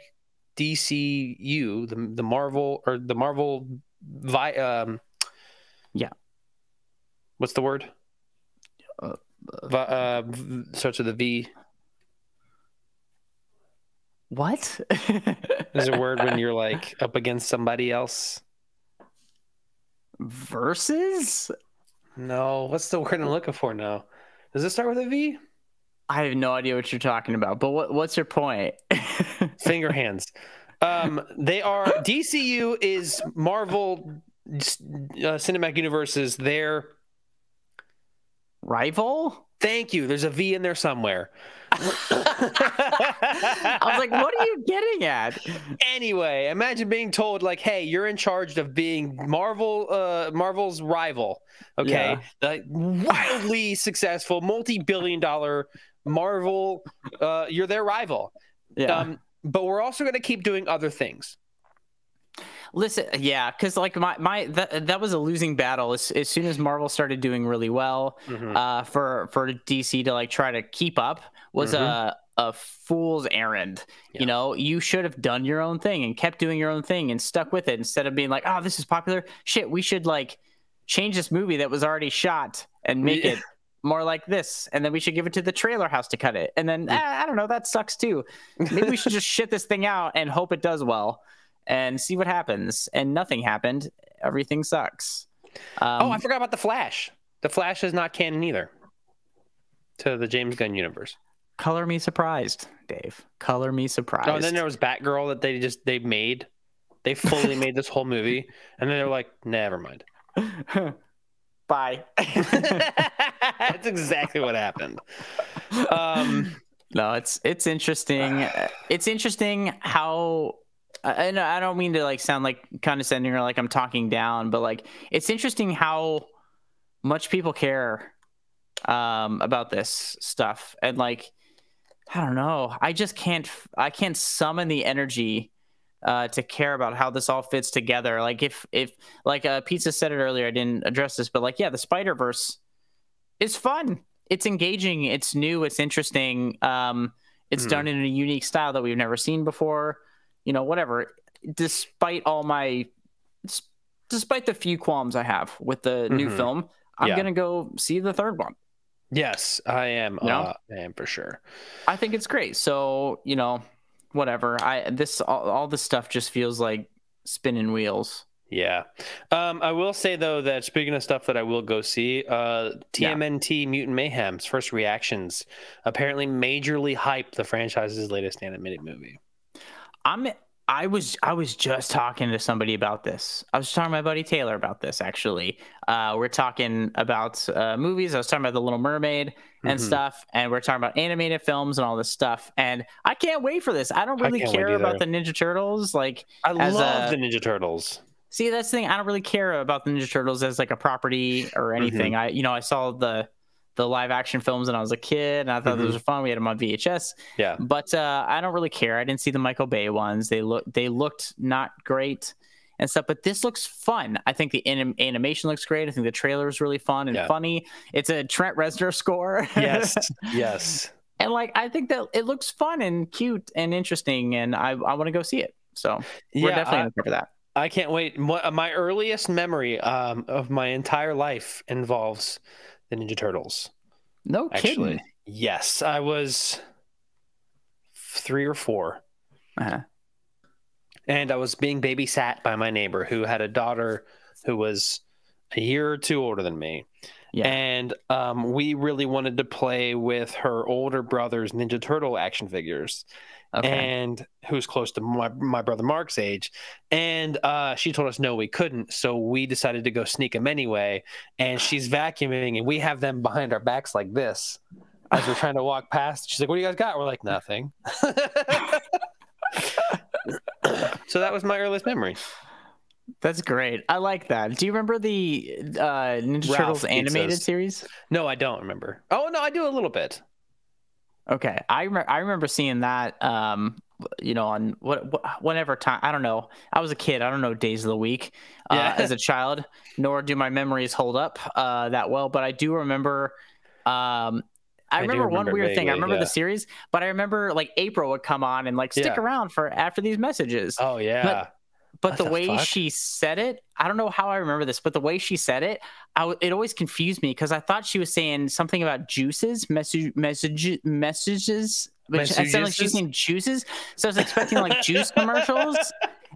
DCU, the Marvel what's the word? Starts with a V. What? There's a word when you're like up against somebody else. Versus? No, what's the word I'm looking for now? Does it start with a V? I have no idea what you're talking about, but what's your point? Finger hands. They are DCU is Marvel Cinematic Universe's their rival? Thank you. There's a V in there somewhere. I was like, what are you getting at? Anyway, imagine being told like, hey, you're in charge of being Marvel's rival. Okay. The wildly successful, multi-billion-dollar Marvel, you're their rival. Yeah. But we're also going to keep doing other things. Listen, yeah, because like that was a losing battle as soon as Marvel started doing really well. For DC to like try to keep up was a fool's errand. Yeah. You should have done your own thing and kept doing your own thing and stuck with it instead of being like, oh, this is popular. Shit, we should like change this movie that was already shot and make it more like this, and then we should give it to the trailer house to cut it, and then I don't know, that sucks too. Maybe we should just shit this thing out and hope it does well and see what happens. And nothing happened. Everything sucks. I forgot about the Flash. The Flash is not canon either to the James Gunn universe. Color me surprised, Dave. Color me surprised. Oh, and then there was Batgirl that they made. They fully made this whole movie, and then they're like, never mind. Bye. That's exactly what happened. No, it's interesting. It's interesting how, and I don't mean to like sound like condescending or like I'm talking down, but like it's interesting how much people care about this stuff, and like I don't know, I can't summon the energy to care about how this all fits together. Like if like Pizza said it earlier, I didn't address this, but like, yeah, the Spider-Verse is fun. It's engaging. It's new. It's interesting. It's done in a unique style that we've never seen before, whatever, despite the few qualms I have with the new film, I'm going to go see the third one. Yes, I am. I am for sure. I think it's great. So, whatever. All this stuff just feels like spinning wheels. Yeah. I will say though that speaking of stuff that I will go see, TMNT Mutant Mayhem's first reactions apparently majorly hyped the franchise's latest animated movie. I was just talking to somebody about this. I was talking to my buddy Taylor about this, actually. We're talking about movies. I was talking about The Little Mermaid and stuff, and we're talking about animated films and all this stuff. And I can't wait for this. I don't really care about the Ninja Turtles. Like, I love the Ninja Turtles. See, that's the thing. I don't really care about the Ninja Turtles as like a property or anything. I saw the live action films when I was a kid, and I thought those were fun. We had them on VHS. Yeah. But I don't really care. I didn't see the Michael Bay ones. They looked not great and stuff, but this looks fun. I think the animation looks great. I think the trailer is really fun and funny. It's a Trent Reznor score. Yes. Yes. And like, I think that it looks fun and cute and interesting, and I want to go see it. So we're definitely going to cover that. I can't wait. My earliest memory of my entire life involves the Ninja Turtles. No kidding. Yes, I was 3 or 4. And I was being babysat by my neighbor who had a daughter who was a year or 2 older than me. Yeah. And we really wanted to play with her older brother's Ninja Turtle action figures. Okay. And who's close to my brother Mark's age. And she told us no, we couldn't. So we decided to go sneak them anyway. And she's vacuuming, and we have them behind our backs like this as we're trying to walk past. She's like, "What do you guys got?" We're like, "Nothing." So that was my earliest memory. That's great. I like that. Do you remember the Ninja Turtles animated series? No, I don't remember. Oh, no, I do a little bit. Okay, I remember seeing that, on whatever time. I don't know. I was a kid. I don't know days of the week as a child, nor do my memories hold up that well. But I do remember. I remember one weird thing. I remember the series, but I remember like April would come on and like stick around for after these messages. Oh yeah. But the way she said it, I don't know how I remember this, but the way she said it, it always confused me because I thought she was saying something about juices, messages, which I sounded like she's saying juices. So I was expecting like juice commercials,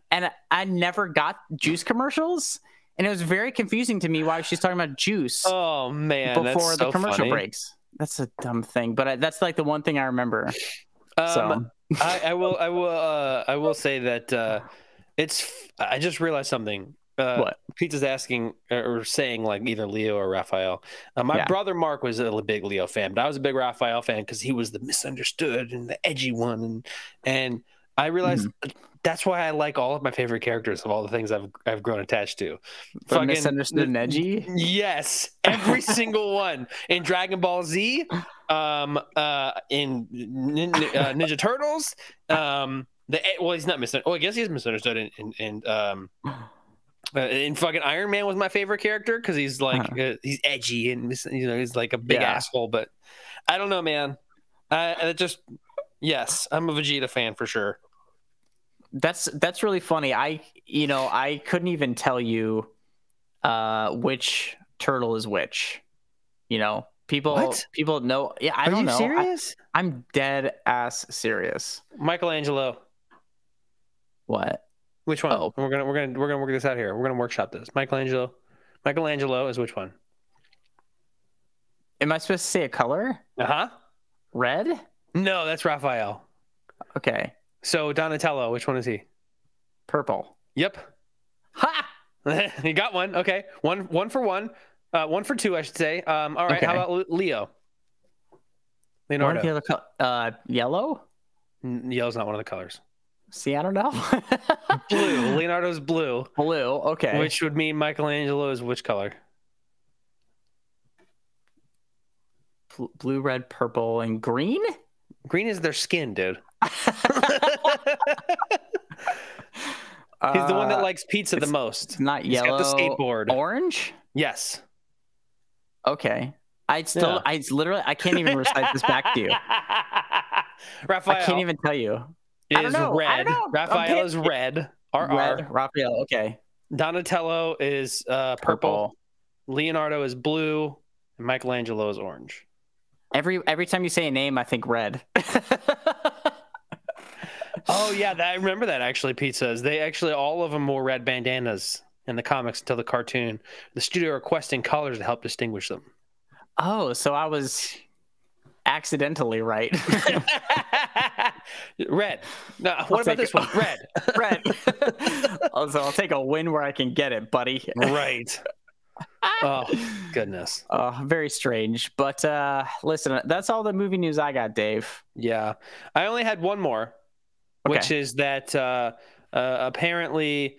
and I never got juice commercials. And it was very confusing to me why she's talking about juice. Oh man, before the commercial breaks. That's a dumb thing, but that's like the one thing I remember. I will say that. I just realized something. What? Pizza's asking or saying like either Leo or Raphael. My brother Mark was a big Leo fan, but I was a big Raphael fan because he was the misunderstood and the edgy one, and I realized that's why I like all of my favorite characters of all the things I've grown attached to. Fucking misunderstood and edgy. Yes, every single one in Dragon Ball Z, in Ninja Turtles. He's not misunderstood. Oh, I guess he's misunderstood. And fucking Iron Man was my favorite character because he's like he's edgy and he's like a big asshole. But I don't know, man. Yes, I'm a Vegeta fan for sure. That's really funny. I couldn't even tell you which turtle is which. People know. Yeah, I don't know. Serious? I'm dead ass serious. Michelangelo. What? Which one? Oh. We're gonna work this out here. We're gonna workshop this. Michelangelo. Michelangelo is which one? Am I supposed to say a color? Red? No, that's Raphael. Okay. So Donatello, which one is he? Purple. Yep. Ha! You got one. Okay. One for one. 1 for 2, I should say. All right. Okay. How about Leo? Leonardo. What are the other yellow? Yellow's not one of the colors. See, I don't know. Blue. Leonardo's blue. Blue. Okay. Which would mean Michelangelo is which color? Blue, red, purple, and green? Green is their skin, dude. He's the one that likes pizza the most. Not yellow. He's got the skateboard. Orange? Yes. Okay. I can't even recite this back to you. Raphael. I can't even tell you. I don't know. Raphael is red. Red. Raphael. Okay. Donatello is purple. Leonardo is blue. And Michelangelo is orange. Every time you say a name, I think red. Oh yeah, I remember that actually. Pizzas. They actually all of them wore red bandanas in the comics until the cartoon. The studio requesting colors to help distinguish them. Oh, so I was accidentally right. Red. No, what about this one? Red. Red. Also, I'll take a win where I can get it, buddy. Right. Oh, goodness. Very strange. But listen, that's all the movie news I got, Dave. Yeah. I only had one more, which is that apparently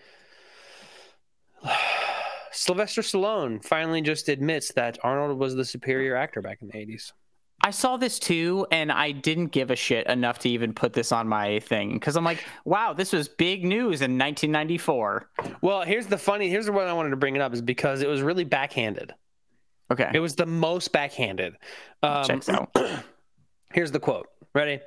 Sylvester Stallone finally just admits that Arnold was the superior actor back in the 80s. I saw this too, and I didn't give a shit enough to even put this on my thing because I'm like, wow, this was big news in 1994. Well, here's what I wanted to bring it up is because it was really backhanded. Okay. It was the most backhanded. Checks out. Here's the quote. Ready?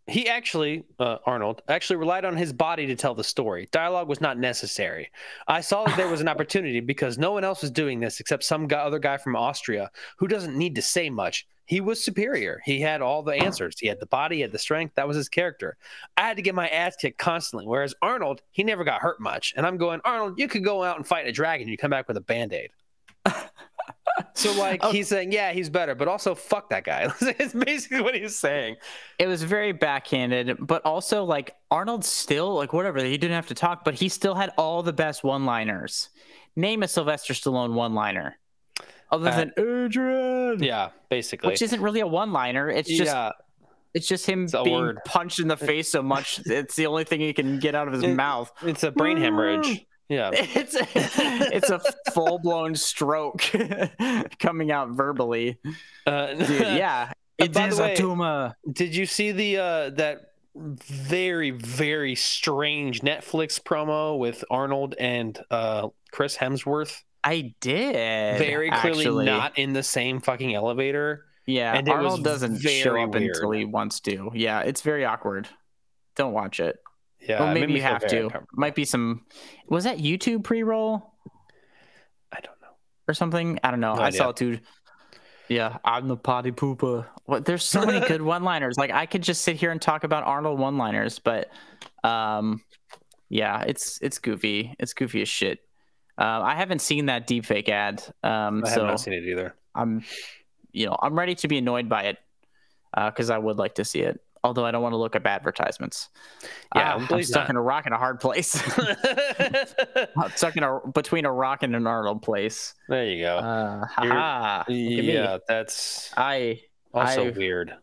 He actually, Arnold, actually relied on his body to tell the story. Dialogue was not necessary. I saw that there was an opportunity because no one else was doing this except some other guy from Austria who doesn't need to say much. He was superior. He had all the answers. He had the body, he had the strength. That was his character. I had to get my ass kicked constantly, whereas Arnold, he never got hurt much. And I'm going, Arnold, you could go out and fight a dragon. You come back with a Band-Aid. So, like, he's saying, yeah, he's better, but also fuck that guy. It's basically what he's saying. It was very backhanded, but also, like, Arnold still, like, whatever, he didn't have to talk, but he still had all the best one-liners. Name a Sylvester Stallone one-liner. Other than Adrian. Yeah, basically. Which isn't really a one-liner. It's just him being punched in the face so much. It's the only thing he can get out of his mouth. It's a brain hemorrhage. Yeah, it's a full-blown stroke coming out verbally. Dude, yeah, it is a tumor. Did you see the that very, very strange Netflix promo with Arnold and Chris Hemsworth? I did. Very clearly not in the same fucking elevator. Yeah, and Arnold doesn't show up weird until he wants to. Yeah, it's very awkward. Don't watch it. Yeah, or maybe you have to. Might be some. Was that YouTube pre-roll? I don't know. Or something. I don't know. I saw it too. Yeah, I'm the potty pooper. What? There's so many good one-liners. Like I could just sit here and talk about Arnold one-liners, but yeah, it's goofy. It's goofy as shit. I haven't seen that deepfake ad. I have not seen it either. I'm ready to be annoyed by it because I would like to see it. Although I don't want to look up advertisements. Yeah, I'm stuck in a rock and a hard place. I'm stuck between a rock and an Arnold place. There you go. Yeah, that's also weird.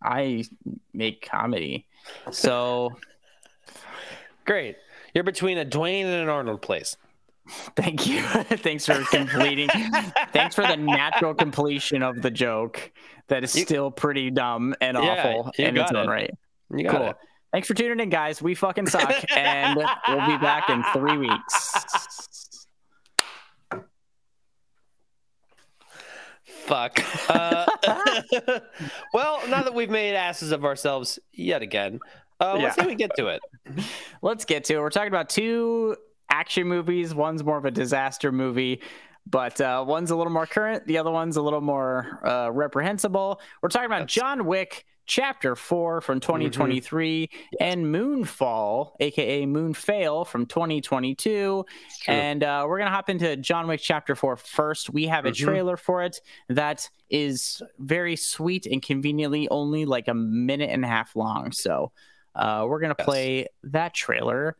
I make comedy. So great. You're between a Dwayne and an Arnold place. Thank you. Thanks for completing. Thanks for the natural completion of the joke. That is still pretty dumb and awful in its own right. Cool. Thanks for tuning in, guys. We fucking suck, and we'll be back in 3 weeks. Fuck. Well, now that we've made asses of ourselves yet again, let's see if we get to it. Let's get to it. We're talking about 2 action movies. One's more of a disaster movie. But one's a little more current. The other one's a little more reprehensible. We're talking about John Wick, Chapter 4 from 2023, and Moonfall, a.k.a. Moonfail from 2022. And we're going to hop into John Wick Chapter 4 first. We have a trailer for it that is very sweet and conveniently only like a minute and a half long. So we're going to play that trailer.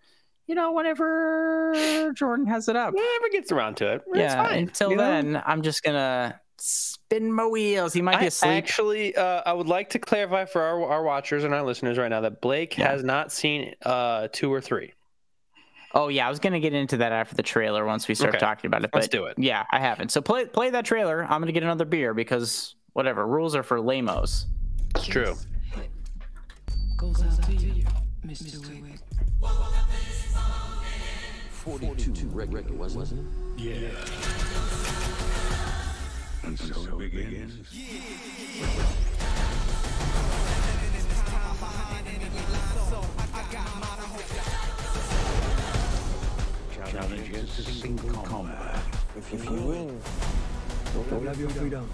Whenever Jordan has it up. Whenever gets around to it. It's fine. Until then, I'm just going to spin my wheels. He might be asleep. Actually, I would like to clarify for our watchers and our listeners right now that Blake has not seen 2 or 3. Oh, yeah. I was going to get into that after the trailer once we start talking about it. But let's do it. Yeah, I haven't. So play that trailer. I'm going to get another beer because whatever. Rules are for lamos. It's true. Goes out to you, Mr. Wick. 42 record, wasn't it? Yeah. And so it begins. Challenge against a single combat. If you win, you'll have your freedom.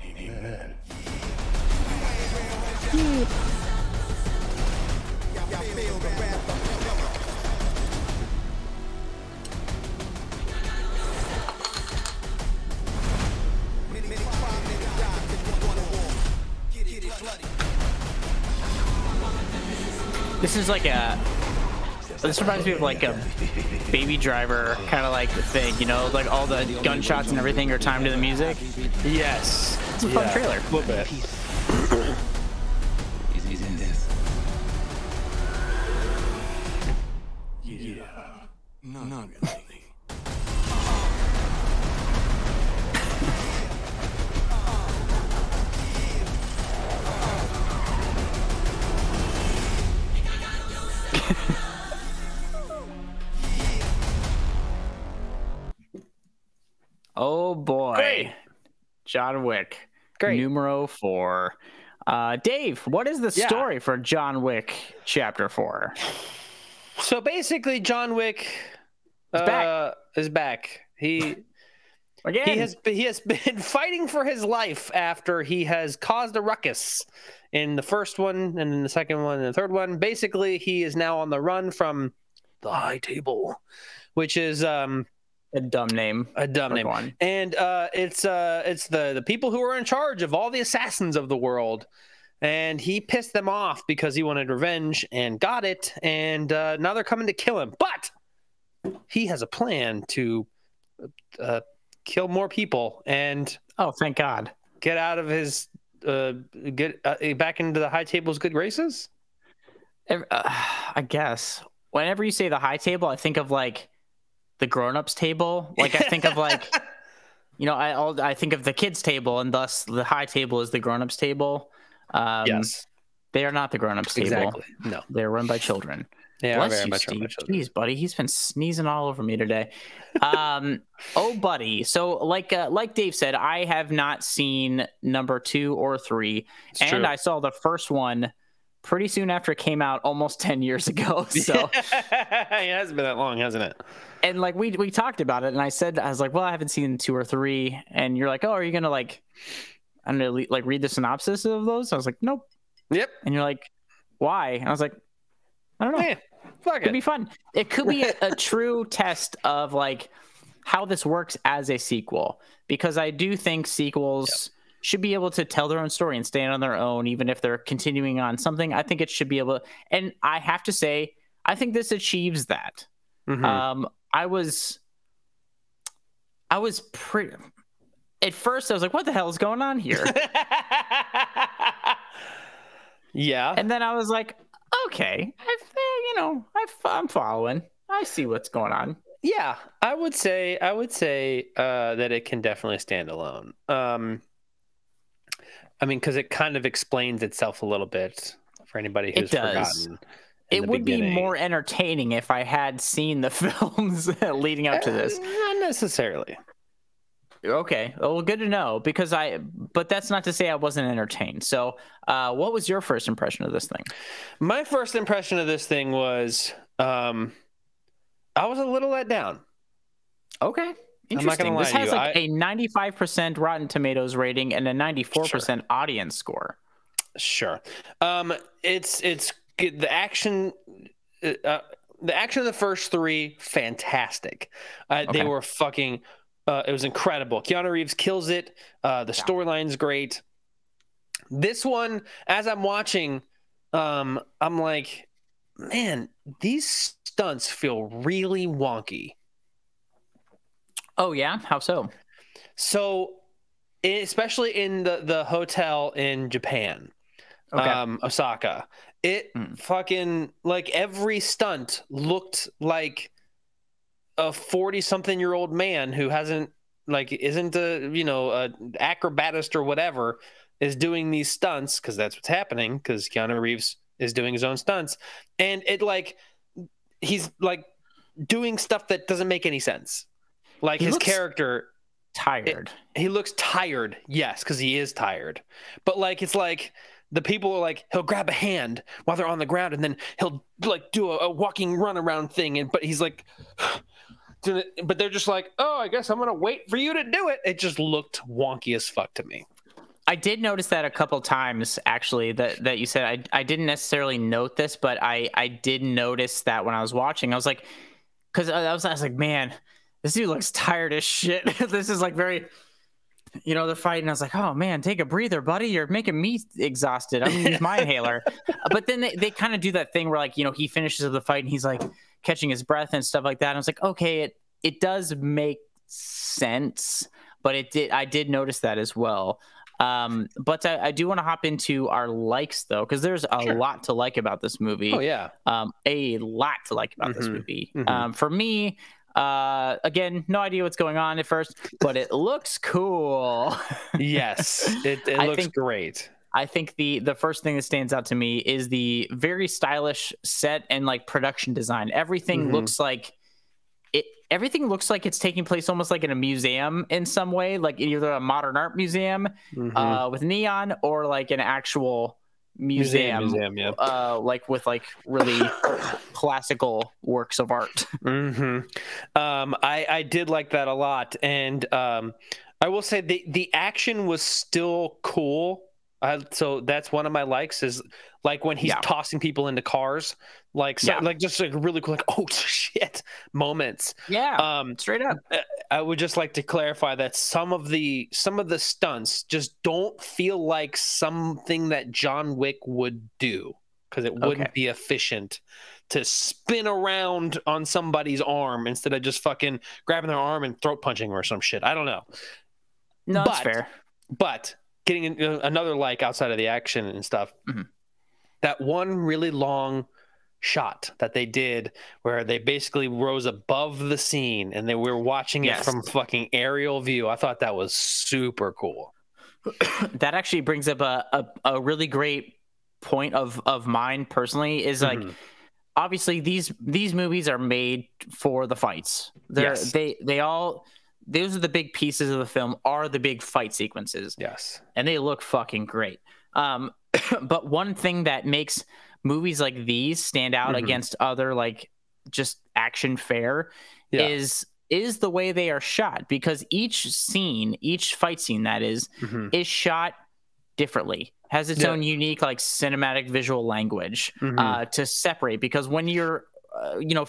Amen. This is like a. This reminds me of like a Baby Driver kind of like thing, you know, like all the gunshots and everything are timed to the music. Yes, It's a fun trailer. A little bit. He's in this. Yeah. Not really. Oh boy. Great. John Wick. Great. Numero 4. Dave, what is the story for John Wick Chapter 4? So basically, John Wick is back. He has been fighting for his life after he has caused a ruckus in the first one, and then the second one, and the third one. Basically, he is now on the run from the High Table, which is a dumb name. A dumb name. One. And it's the people who are in charge of all the assassins of the world. And he pissed them off because he wanted revenge and got it. And now they're coming to kill him. But he has a plan to kill more people and thank God, get out of his get back into the High Table's good graces. I guess whenever you say the High Table, I think of like the grown-ups table. Like I think of like, you know, I think of the kids table, and thus the High Table is the grown-ups table. Yes, they are not the grown-ups table. Exactly. No, they're run by children. Yeah, Bless very you, much Steve. Jeez, buddy, he's been sneezing all over me today. Oh, buddy. So, like Dave said, I have not seen number 2 or 3, it's and true. I saw the first one pretty soon after it came out, almost 10 years ago. So it hasn't been that long, hasn't it? And like we talked about it, and I was like, well, I haven't seen 2 or 3, and you're like, oh, are you gonna like, I'm gonna like read the synopsis of those? I was like, nope. Yep. And you're like, why? And I was like, I don't know. Hey, fuck It could be fun. It could be a true test of like how this works as a sequel, because I do think sequels should be able to tell their own story and stand on their own, even if they're continuing on something. I think it should be able to, and I have to say, I think this achieves that. Mm-hmm. I was pretty. At first, I was like, "What the hell is going on here?" Yeah, and then I was like, "Okay, I'm following. I see what's going on." Yeah, I would say that it can definitely stand alone. I mean, because it kind of explains itself a little bit for anybody who's forgotten. It would be more entertaining if I had seen the films leading up to this. Not necessarily. Okay, well, good to know, but that's not to say I wasn't entertained. So, what was your first impression of this thing? My first impression of this thing was, I was a little let down. Okay, interesting. I'm not gonna lie this to has you. like a 95% Rotten Tomatoes rating and a 94% audience score. Sure. It's the action. The action of the first 3, fantastic. They were fucking. It was incredible. Keanu Reeves kills it. The storyline's great. This one, as I'm watching, I'm like, man, these stunts feel really wonky. Oh yeah, how so? So, especially in the hotel in Japan, Osaka, it fucking like every stunt looked like a 40-something-year-old man who isn't a acrobatist or whatever is doing these stunts, because that's what's happening, because Keanu Reeves is doing his own stunts, and he's like doing stuff that doesn't make any sense. Like his character tired. He looks tired, yes, because he is tired. But like it's like the people are like, he'll grab a hand while they're on the ground, and then he'll like do a walking run around thing, but he's like, but they're just like, oh, I guess I'm gonna wait for you to do it. It just looked wonky as fuck to me. I did notice that a couple times, actually, that you said. I didn't necessarily note this, but I did notice that when I was watching. I was like, because I was like, man, this dude looks tired as shit. This is like very they're fighting. I was like, oh man, take a breather, buddy. You're making me exhausted. I'm gonna use my inhaler. But then they kind of do that thing where like, he finishes the fight and he's like catching his breath and stuff like that. And I was like, okay, it does make sense, but I did notice that as well. But I do want to hop into our likes though, because there's a lot to like about this movie. Oh yeah. A lot to like about this movie. For me, again, no idea what's going on at first, but it looks cool. Yes, it looks great. I think the first thing that stands out to me is the very stylish set and like production design. Everything looks like it's taking place almost like in a museum in some way, like either a modern art museum with neon or like an actual museum, like with like really classical works of art. I did like that a lot, and I will say the action was still cool. So that's one of my likes, is like when he's tossing people into cars, like just like really cool, like oh shit moments. Straight up. I would just like to clarify that some of the stunts just don't feel like something that John Wick would do, because it wouldn't be efficient to spin around on somebody's arm instead of just fucking grabbing their arm and throat punching or some shit. I don't know. No, that's fair. But getting another like outside of the action and stuff, that one really long shot that they did where they basically rose above the scene and they were watching it from fucking aerial view. I thought that was super cool. That actually brings up a really great point of mine personally, is like, obviously these movies are made for the fights. Those are the big pieces of the film, are the big fight sequences. Yes. And they look fucking great. But one thing that makes movies like these stand out against other like just action fare is the way they are shot, because each fight scene that is shot differently, has its own unique like cinematic visual language to separate, because when you're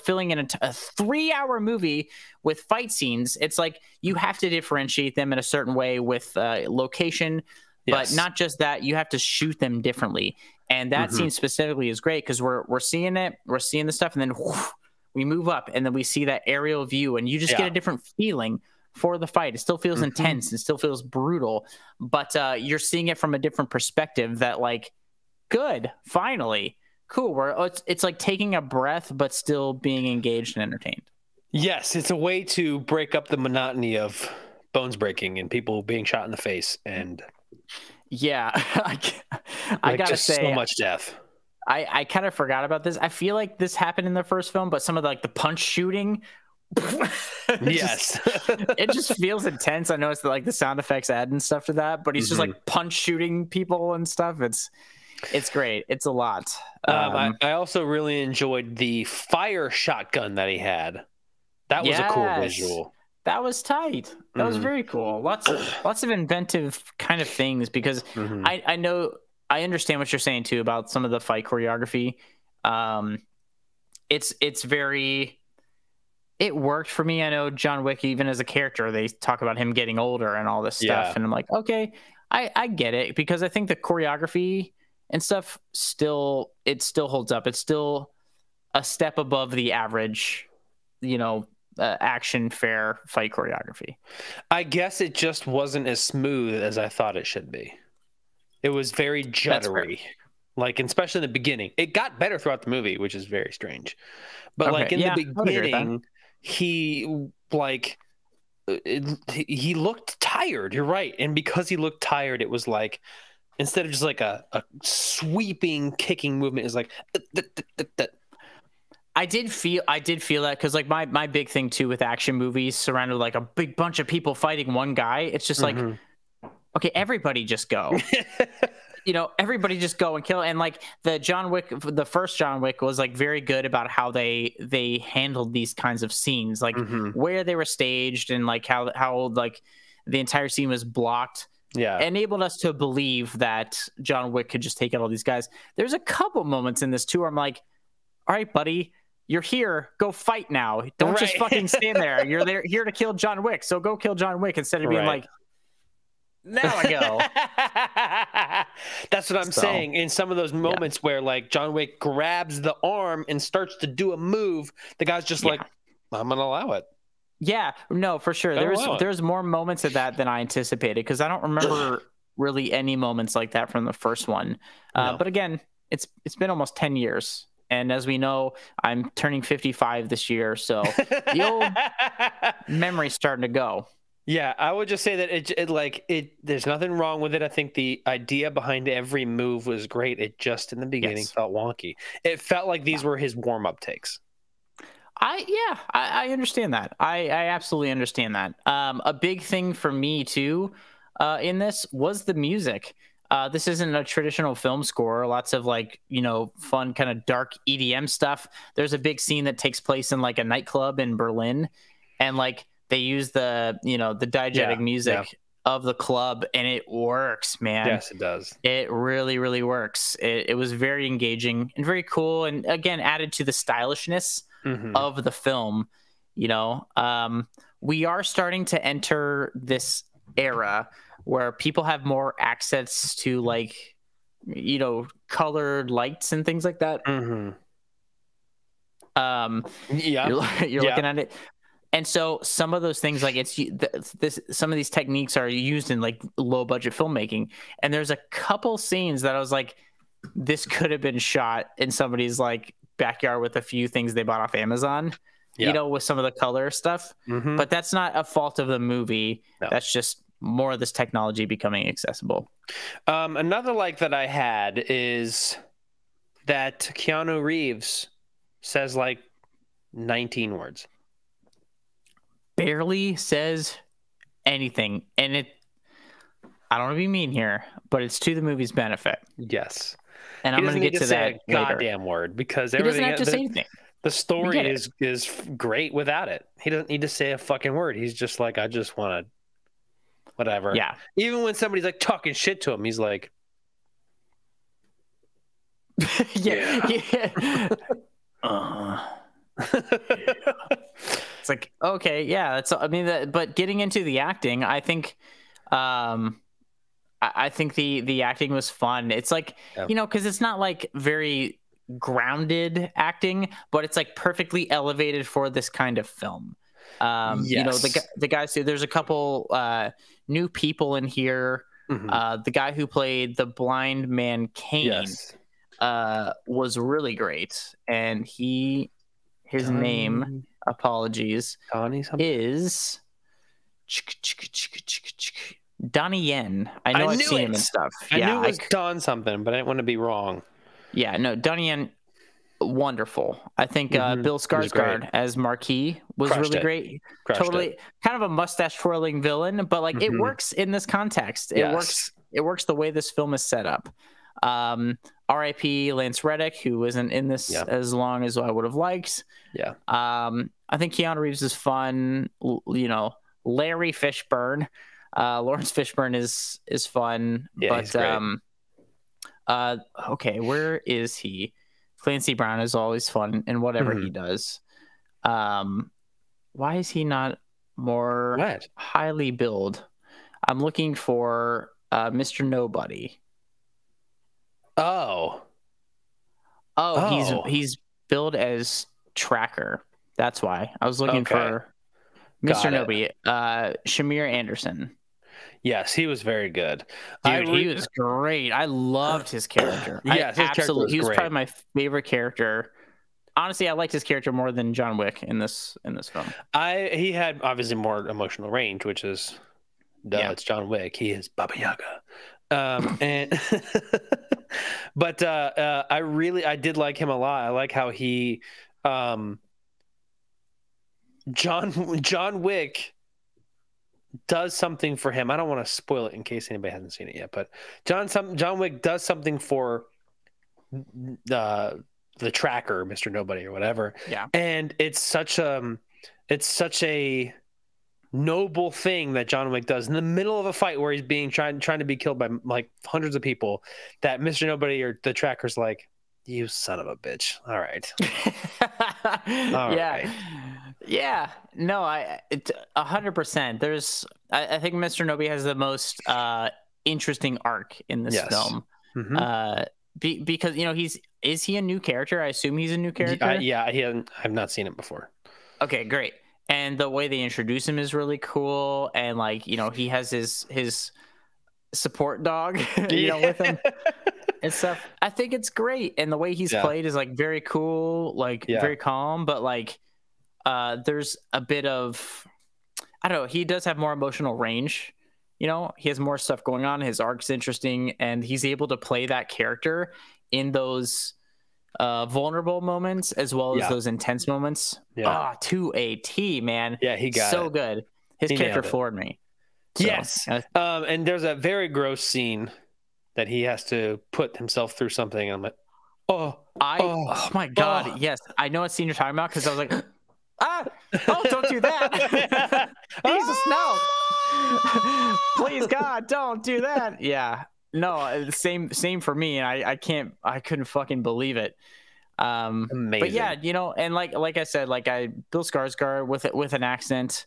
filling in a 3-hour movie with fight scenes, it's like you have to differentiate them in a certain way with location, but not just that, you have to shoot them differently. And that scene specifically is great because we're seeing the stuff, and then we move up and then we see that aerial view, and you just get a different feeling for the fight. It still feels intense and still feels brutal, but you're seeing it from a different perspective that like, good, finally. Cool. Where it's like taking a breath, but still being engaged and entertained. Yes, it's a way to break up the monotony of bones breaking and people being shot in the face. And I gotta say, so much death. I kind of forgot about this. I feel like this happened in the first film, but some of the punch shooting, it just feels intense. I know it's like the sound effects add and stuff to that, but he's just like punch shooting people and stuff. It's great. It's a lot. I also really enjoyed the fire shotgun that he had. That was a cool visual. That was tight. That was very cool. Lots of inventive kind of things, because I know, I understand what you're saying too about some of the fight choreography. It's very, it worked for me. I know John Wick, even as a character, they talk about him getting older and all this stuff. And I'm like, okay, I get it, because I think the choreography and stuff still holds up. It's still a step above the average, action fair fight choreography. I guess it just wasn't as smooth as I thought it should be. It was very juddery, like especially in the beginning. It got better throughout the movie, which is very strange. But like in the beginning, he looked tired. You're right, and because he looked tired, it was like, instead of just like a sweeping kicking movement, is like. I did feel that, because like my big thing too with action movies surrounded like a big bunch of people fighting one guy. It's just like, okay, everybody just go. Everybody just go and kill. And like the first John Wick was like very good about how they handled these kinds of scenes, like where they were staged and like how like the entire scene was blocked. Enabled us to believe that John Wick could just take out all these guys. There's a couple moments in this too where I'm like, all right, buddy, you're here. Go fight now. Don't just fucking stand there. You're here to kill John Wick. So go kill John Wick, instead of being like, Now I go. That's what I'm saying. In some of those moments where like John Wick grabs the arm and starts to do a move, the guy's just like, I'm gonna allow it. Yeah, no, for sure. There's more moments of that than I anticipated, because I don't remember really any moments like that from the first one. No. But again, it's been almost 10 years. And as we know, I'm turning 55 this year, so the old memory's starting to go. Yeah, I would just say that there's nothing wrong with it. I think the idea behind every move was great. It just in the beginning felt wonky. It felt like these were his warm-up takes. I understand that. I absolutely understand that. A big thing for me too in this was the music. This isn't a traditional film score. Lots of like, fun kind of dark EDM stuff. There's a big scene that takes place in like a nightclub in Berlin, and like they use the diegetic music of the club, and it works, man. Yes, it does. It really, really works. It was very engaging and very cool, and again added to the stylishness of the film. We are starting to enter this era where people have more access to like, colored lights and things like that. You're looking at it. And so some of those things, like some of these techniques are used in like low budget filmmaking. And there's a couple scenes that I was like, this could have been shot in somebody's like backyard with a few things they bought off Amazon, with some of the color stuff. But that's not a fault of the movie. No. That's just more of this technology becoming accessible. Another like that I had is that Keanu Reeves says like 19 words. Barely says anything. And I don't want to be mean here, but it's to the movie's benefit. Yes. And I'm going to get to that goddamn word, because he doesn't have to say anything. The story is great without it. He doesn't need to say a fucking word. He's just like, I just want to whatever. Yeah. Even when somebody's like talking shit to him, he's like, yeah. It's like, okay, yeah. But getting into the acting, I think, I think the acting was fun. It's like, because it's not like very grounded acting, but it's like perfectly elevated for this kind of film. The guys, there's a couple new people in here. The guy who played the blind man Kane was really great, and his name, apologies, is Donnie Yen. I know I've seen him and stuff. I knew it was Don something, but I didn't want to be wrong. Yeah, no, Donnie Yen, wonderful. I think Bill Skarsgård as Marquis was really great. Totally kind of a mustache twirling villain, but like it works in this context. It works the way this film is set up. R.I.P. Lance Reddick, who isn't in this as long as I would have liked. Yeah. I think Keanu Reeves is fun. Larry Fishburne, Lawrence Fishburne is fun. Yeah, but okay, where is he? Clancy Brown is always fun in whatever he does. Why is he not more highly billed? I'm looking for Mr. Nobody. Oh, he's billed as Tracker. That's why I was looking for Mr. Nobody. Shamir Anderson. Yes, he was very good. Dude, he was great. I loved his character. Yes, he was probably my favorite character. Honestly, I liked his character more than John Wick in this film. He had obviously more emotional range, which is it's John Wick. He is Baba Yaga. But I did like him a lot. I like how he John Wick does something for him. I don't want to spoil it in case anybody hasn't seen it yet, but John Wick does something for the Tracker, Mr. Nobody or whatever. Yeah. And it's such a noble thing that John Wick does in the middle of a fight where he's being trying to be killed by like hundreds of people, that Mr. Nobody or the Tracker's like, you son of a bitch. All right. All right. Yeah. No, 100%. There's I think Mr. Nobi has the most interesting arc in this film. Because is he a new character? I assume he's a new character. I've not seen it before. Okay, great. And the way they introduce him is really cool. And like, he has his support dog, with him and stuff. I think it's great. And the way he's played is like very cool, like very calm, but like there's a bit of, I don't know, he does have more emotional range. He has more stuff going on. His arc's interesting, and he's able to play that character in those vulnerable moments as well as those intense moments. To a T, man. Yeah, he got so it. Good. His character floored me. So, yes. And there's a very gross scene that he has to put himself through something. And I'm like, oh my God. Yes. I know what scene you're talking about, because I was like, don't do that. Jesus, no. Please, God, don't do that. Yeah. No, same for me. And I couldn't fucking believe it. Amazing. But yeah, and like I said, like Bill Skarsgård with an accent,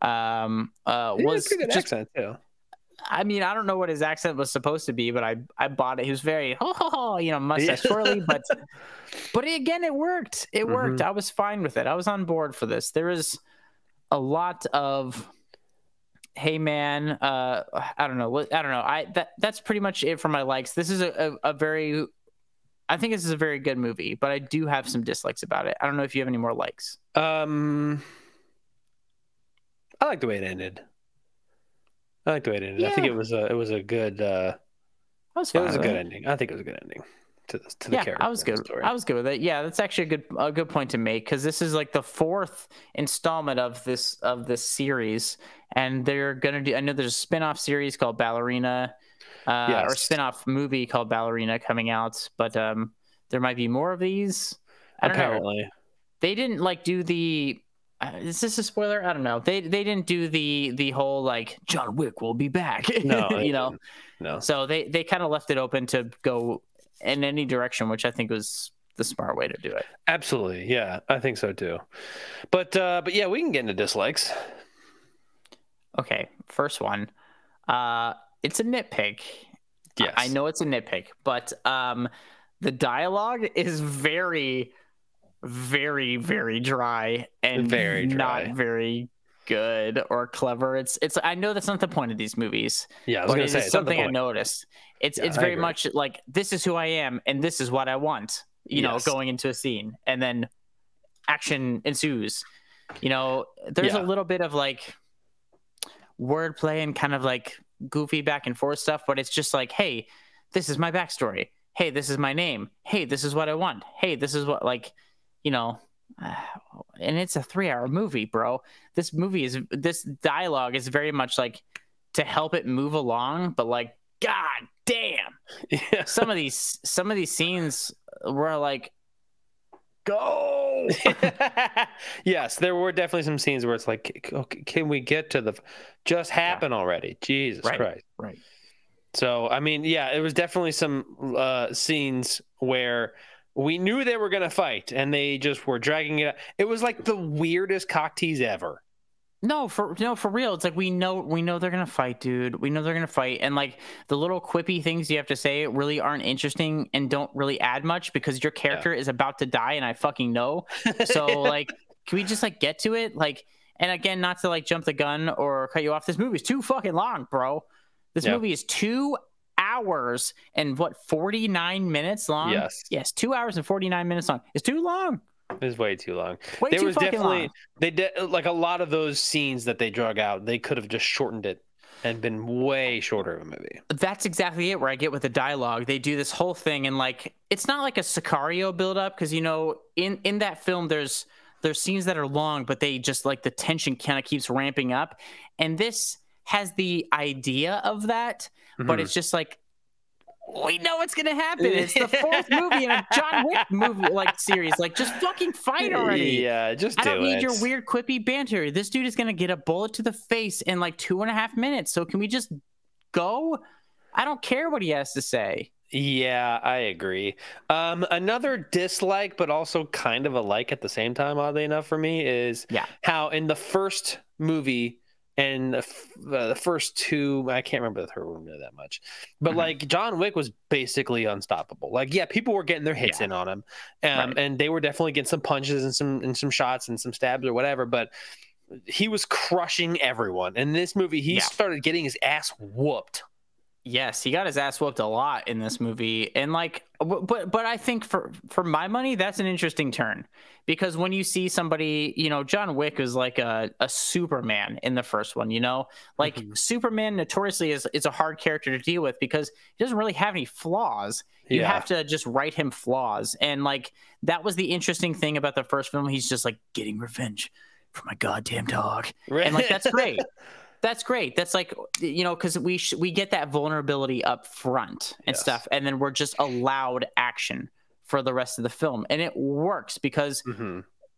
was a good accent too. I mean, I don't know what his accent was supposed to be, but I bought it. He was very, mustache twirly, but again, it worked. It worked. I was fine with it. I was on board for this. There is a lot of, hey man, I don't know. That's pretty much it for my likes. This is I think this is a very good movie, but I do have some dislikes about it. I don't know if you have any more likes. I like the way it ended. I think it was a good. It was a good ending. I think it was a good ending to the character. I was good. Story. I was good with it. Yeah, that's actually a good point to make, because this is like the 4th installment of this series, and they're gonna do. I know there's a spin-off series called Ballerina, or spin-off movie called Ballerina coming out, but there might be more of these. I don't know. They didn't do the. Is this a spoiler? I don't know. They didn't do the whole like John Wick will be back. No, No. So they kind of left it open to go in any direction, which I think was the smart way to do it. Absolutely, yeah, I think so too. But yeah, we can get into dislikes. Okay, first one. It's a nitpick. Yes, I know it's a nitpick, but the dialogue is very, very, very dry and not very good or clever. It's I know that's not the point of these movies. Yeah, I was going to say something I noticed. It's very much like, this is who I am and this is what I want, going into a scene, and then action ensues. There's a little bit of like wordplay and kind of like goofy back and forth stuff, but it's just like, hey, this is my backstory. Hey, this is my name. Hey, this is what I want. Hey, this is what and it's a 3-hour movie, bro. This dialogue is very much like to help it move along, but like, God damn. Yeah. Some of these scenes were like, go. Yes, there were definitely some scenes where it's like, okay, can we get to just happen already? Jesus Christ. Right. So, I mean, yeah, it was definitely some scenes where we knew they were going to fight, and they just were dragging it out. It was like the weirdest cock tease ever. No, for real. It's like, we know they're going to fight, dude. We know they're going to fight. And like the little quippy things you have to say really aren't interesting and don't really add much, because your character is about to die, and I fucking know. So like, can we just like get to it? Like, and again, not to like jump the gun or cut you off. This movie's too fucking long, bro. This movie is 2 hours and 49 minutes long. Yes, 2 hours and 49 minutes long. It's too long. It's way too long. Way too fucking long. They did like a lot of those scenes that they drug out. They could have just shortened it and been way shorter of a movie. That's exactly it. Where I get with the dialogue, they do this whole thing, and like, it's not like a Sicario buildup, because in that film there's scenes that are long, but they just like the tension kind of keeps ramping up, and this has the idea of that, but it's just like, we know what's gonna happen. It's the 4th movie in a John Wick movie series. Like, just fucking fight already. Yeah, just do it. I don't need your weird quippy banter. This dude is gonna get a bullet to the face in like 2.5 minutes. So can we just go? I don't care what he has to say. Yeah, I agree. Another dislike, but also kind of a like at the same time, oddly enough for me, is how in the first movie And the first two, I can't remember the third one really that much, but like John Wick was basically unstoppable. Like, yeah, people were getting their hits in on him, and they were definitely getting some punches and some shots and some stabs or whatever. But he was crushing everyone. In this movie, he started getting his ass whooped. Yes, he got his ass whooped a lot in this movie, and like, but I think for my money, that's an interesting turn, because when you see somebody, you know, John Wick is like a Superman in the first one, you know, like Superman notoriously is a hard character to deal with because he doesn't really have any flaws. You have to just write him flaws, and like that was the interesting thing about the first film. He's just like getting revenge for my goddamn dog, and like that's great. That's great. That's like, you know, because we get that vulnerability up front and stuff, and then we're just allowed action for the rest of the film, and it works because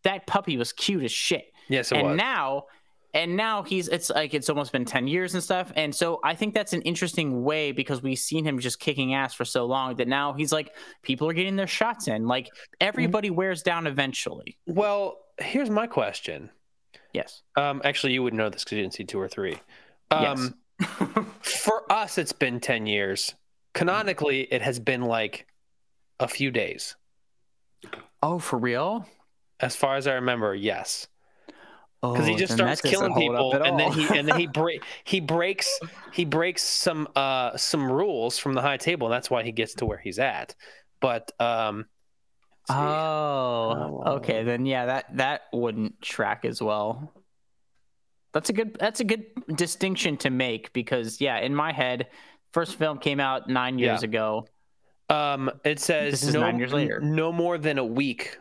that puppy was cute as shit. Yes, it was. Now it's almost been 10 years and stuff, and so I think that's an interesting way because we've seen him just kicking ass for so long that now he's like, people are getting their shots in. Like everybody wears down eventually. Well, here's my question. Yes. Actually, you would know this because you didn't see 2 or 3. Yes. For us, it's been 10 years. Canonically, it has been like a few days. Oh, for real? As far as I remember, yes. Because he just then starts killing people, and then he breaks some rules from the high table, and that's why he gets to where he's at. But okay, then yeah, that wouldn't track as well. That's a good distinction to make because in my head, first film came out 9 years ago. It says 9 years later. No more than a week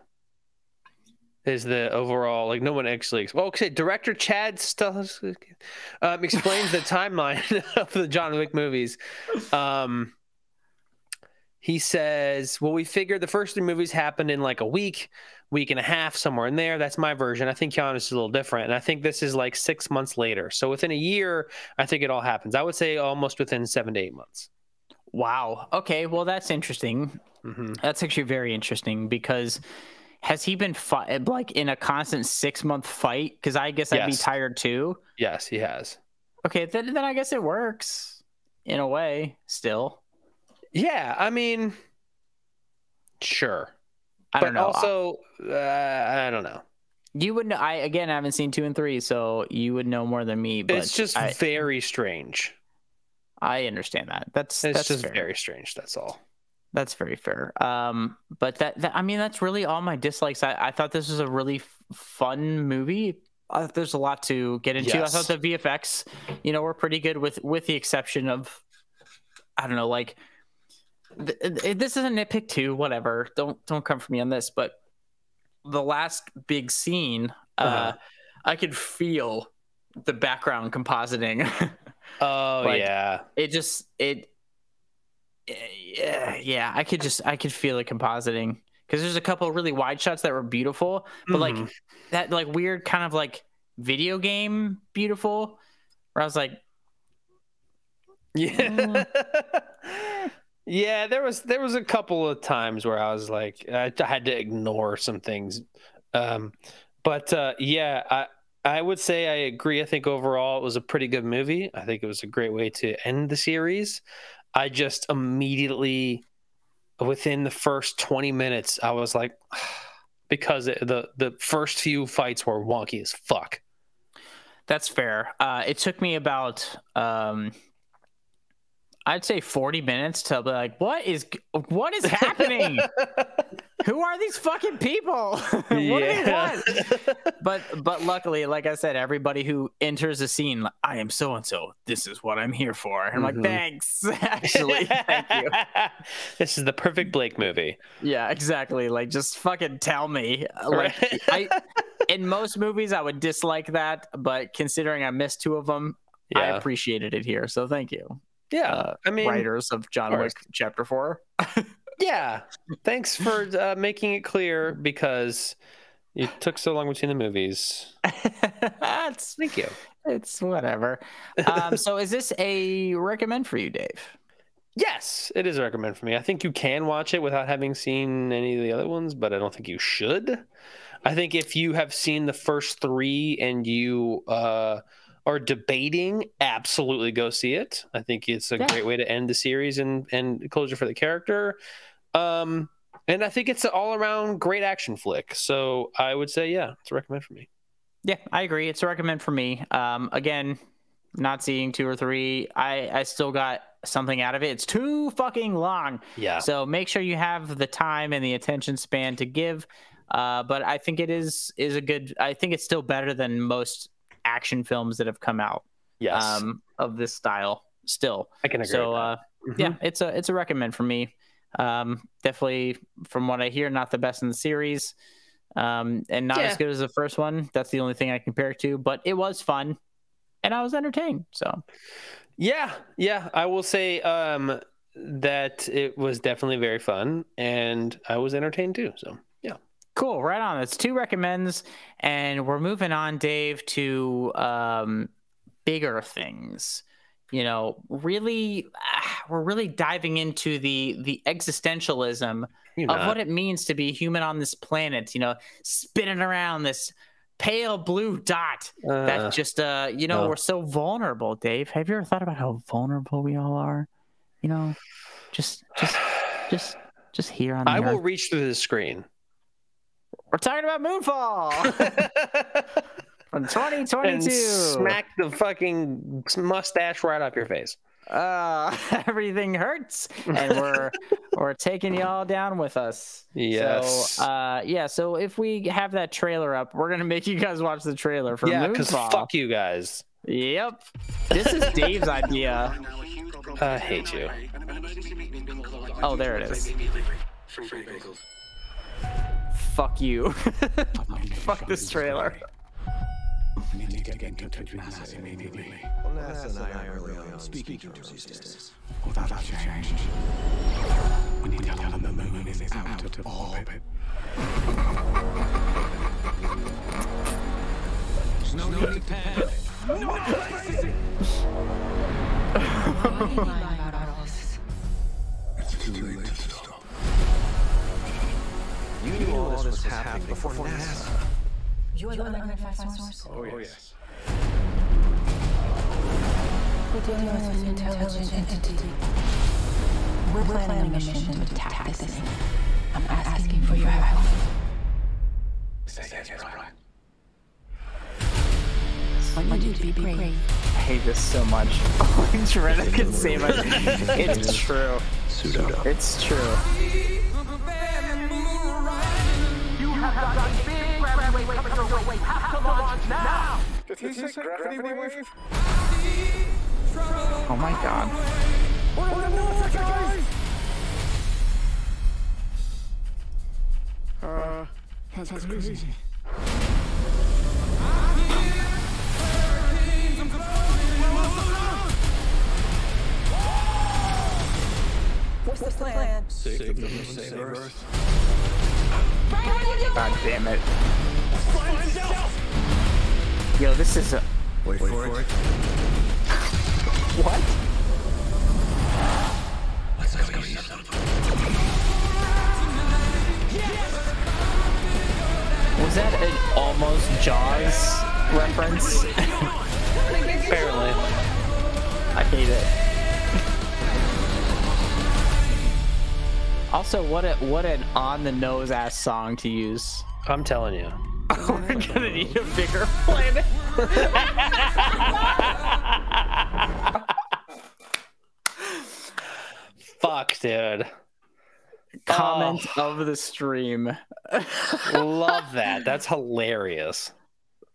is the overall, like no one actually. Well, okay, director Chad explains the timeline of the John Wick movies. He says, well, we figured the first 3 movies happened in like a week and a half, somewhere in there. That's my version. I think Keanu's is a little different. And I think this is like 6 months later. So within a year, I think it all happens. I would say almost within 7 to 8 months. Wow. Okay. Well, that's interesting. That's actually very interesting because has he been like in a constant 6-month fight? Because I guess I'd be tired too. Yes, he has. Okay. Then I guess it works in a way still. Yeah, I mean, sure. I don't know. Also, I don't know. You would know. I haven't seen 2 and 3, so you would know more than me. But it's just very strange. I understand that. That's just fair. Very strange. That's all. That's very fair. But that I mean, that's really all my dislikes. I thought this was a really fun movie. There's a lot to get into. Yes. I thought the VFX, were pretty good with the exception of, I don't know, like. This is a nitpick too. Whatever. Don't come for me on this. But the last big scene, I could feel the background compositing. Oh yeah. I could feel it compositing because there's a couple of really wide shots that were beautiful, but like that like weird kind of like video game beautiful, where I was like, yeah. Yeah, there was a couple of times where I was like, I had to ignore some things. But I would say I agree. I think overall it was a pretty good movie. I think it was a great way to end the series. I just immediately, within the first 20 minutes, I was like, because the first few fights were wonky as fuck. That's fair. It took me about... I'd say 40 minutes to be like, what is happening? Who are these fucking people? What do they want? But luckily, like I said, everybody who enters a scene, like, I am so and so. This is what I'm here for. And I'm like, thanks. Actually, thank you. This is the perfect Blake movie. Yeah, exactly. Like, just fucking tell me. Like, in most movies, I would dislike that, but considering I missed 2 of them, I appreciated it here. So thank you. Yeah, I mean, writers of John Wick Chapter 4. Yeah, thanks for making it clear because it took so long between the movies. Thank you. It's whatever. So is this a recommend for you, Dave? Yes, it is a recommend for me. I think you can watch it without having seen any of the other ones, but I don't think you should. I think if you have seen the first 3 and you are debating, absolutely go see it. I think it's a great way to end the series and closure for the character. And I think it's an all-around great action flick. So I would say, yeah, it's a recommend for me. Yeah, I agree. It's a recommend for me. Again, not seeing 2 or 3. I still got something out of it. It's too fucking long. Yeah. So make sure you have the time and the attention span to give. But I think it is a good. I think it's still better than most action films that have come out. Yes. Of this style. Still, I can agree. So yeah, it's a recommend for me. Definitely, from what I hear, not the best in the series, and not as good as the first one. That's the only thing I compare it to. But it was fun, and I was entertained. So yeah, I will say that it was definitely very fun, and I was entertained too. So yeah. Cool, right on. It's 2 recommends, and we're moving on, Dave, to bigger things. You know, really, we're really diving into the existentialism of what it means to be human on this planet. You know, spinning around this pale blue dot that just, we're so vulnerable. Dave, have you ever thought about how vulnerable we all are? You know, just here on the I will earth. reach through the screen. We're talking about Moonfall from 2022. And smack the fucking mustache right off your face. Everything hurts, and we're taking y'all down with us. Yes. So, so if we have that trailer up, we're gonna make you guys watch the trailer for Moonfall. Because fuck you guys. Yep. This is Dave's idea. I hate you. Oh, there it is. Fuck you. Fuck this trailer. We need to get in touch with NASA immediately. Well, NASA and I are early on speaking terms these days. Well, that'll change. We need to tell them the moon is out of orbit. There's no need to panic. It's too late to stop. You knew all this was happening before NASA. You're the unidentified source? Oh, yes. We're dealing with an intelligent entity. We're planning a mission to attack this thing. I'm asking for your help. Say yes, right. When you do, be brave. I hate this so much. Trina can say my. It's true. It's true. You have got a big gravity wave coming your way. Have to launch now! Did he say gravity wave? Oh my god. That's crazy. What's the plan? Save them, save Earth. God damn it. Yo, this is a. Wait for it. What? Let's go use them. Was that an almost Jaws reference? Apparently. I hate it. Also, what an on-the-nose ass song to use. I'm telling you. We're gonna need a bigger planet. Fuck, dude. Comment of the stream. Love that. That's hilarious.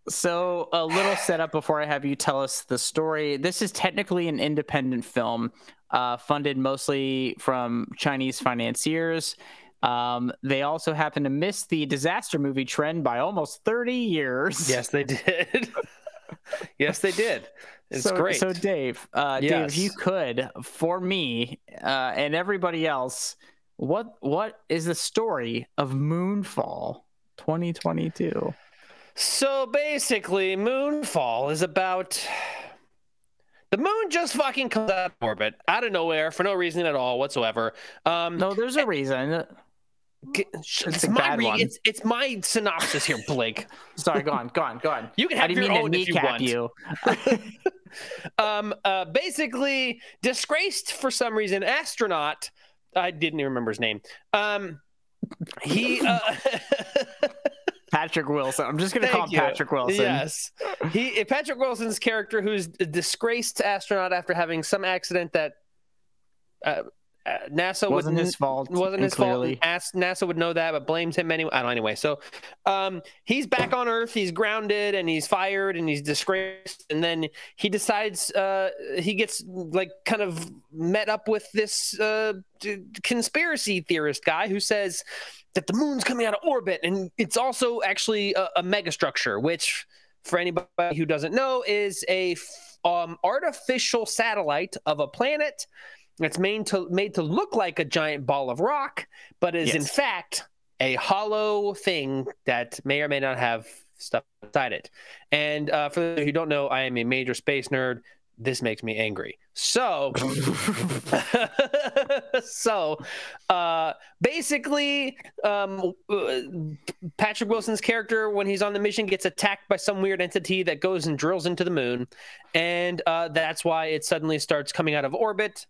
So, a little setup before I have you tell us the story. This is technically an independent film, funded mostly from Chinese financiers. They also happen to miss the disaster movie trend by almost 30 years. Yes, they did. Yes, they did. It's great. So, Dave, Dave, if you could, for me and everybody else, what is the story of Moonfall 2022? So basically, Moonfall is about the moon just fucking comes out of orbit, out of nowhere, for no reason at all whatsoever. No, there's a reason. It's a bad one. It's my synopsis here, Blake. Sorry, go on. You can have your own if you want. You. Basically, disgraced for some reason astronaut. I didn't even remember his name. He Patrick Wilson. I'm just gonna call him Patrick Wilson. Yes, Patrick Wilson's character, who's a disgraced astronaut after having some accident that NASA wasn't his fault. Wasn't his fault. NASA would know that, but blames him anyway. I don't know. Anyway, so he's back on Earth. He's grounded and he's fired and he's disgraced. And then he decides he gets like kind of met up with this conspiracy theorist guy who says that the moon's coming out of orbit and it's also actually a megastructure, which for anybody who doesn't know is a artificial satellite of a planet. It's made to look like a giant ball of rock, but is in fact a hollow thing that may or may not have stuff inside it. And for those who don't know, I am a major space nerd. This makes me angry. So, basically, Patrick Wilson's character, when he's on the mission, gets attacked by some weird entity that goes and drills into the moon, and that's why it suddenly starts coming out of orbit.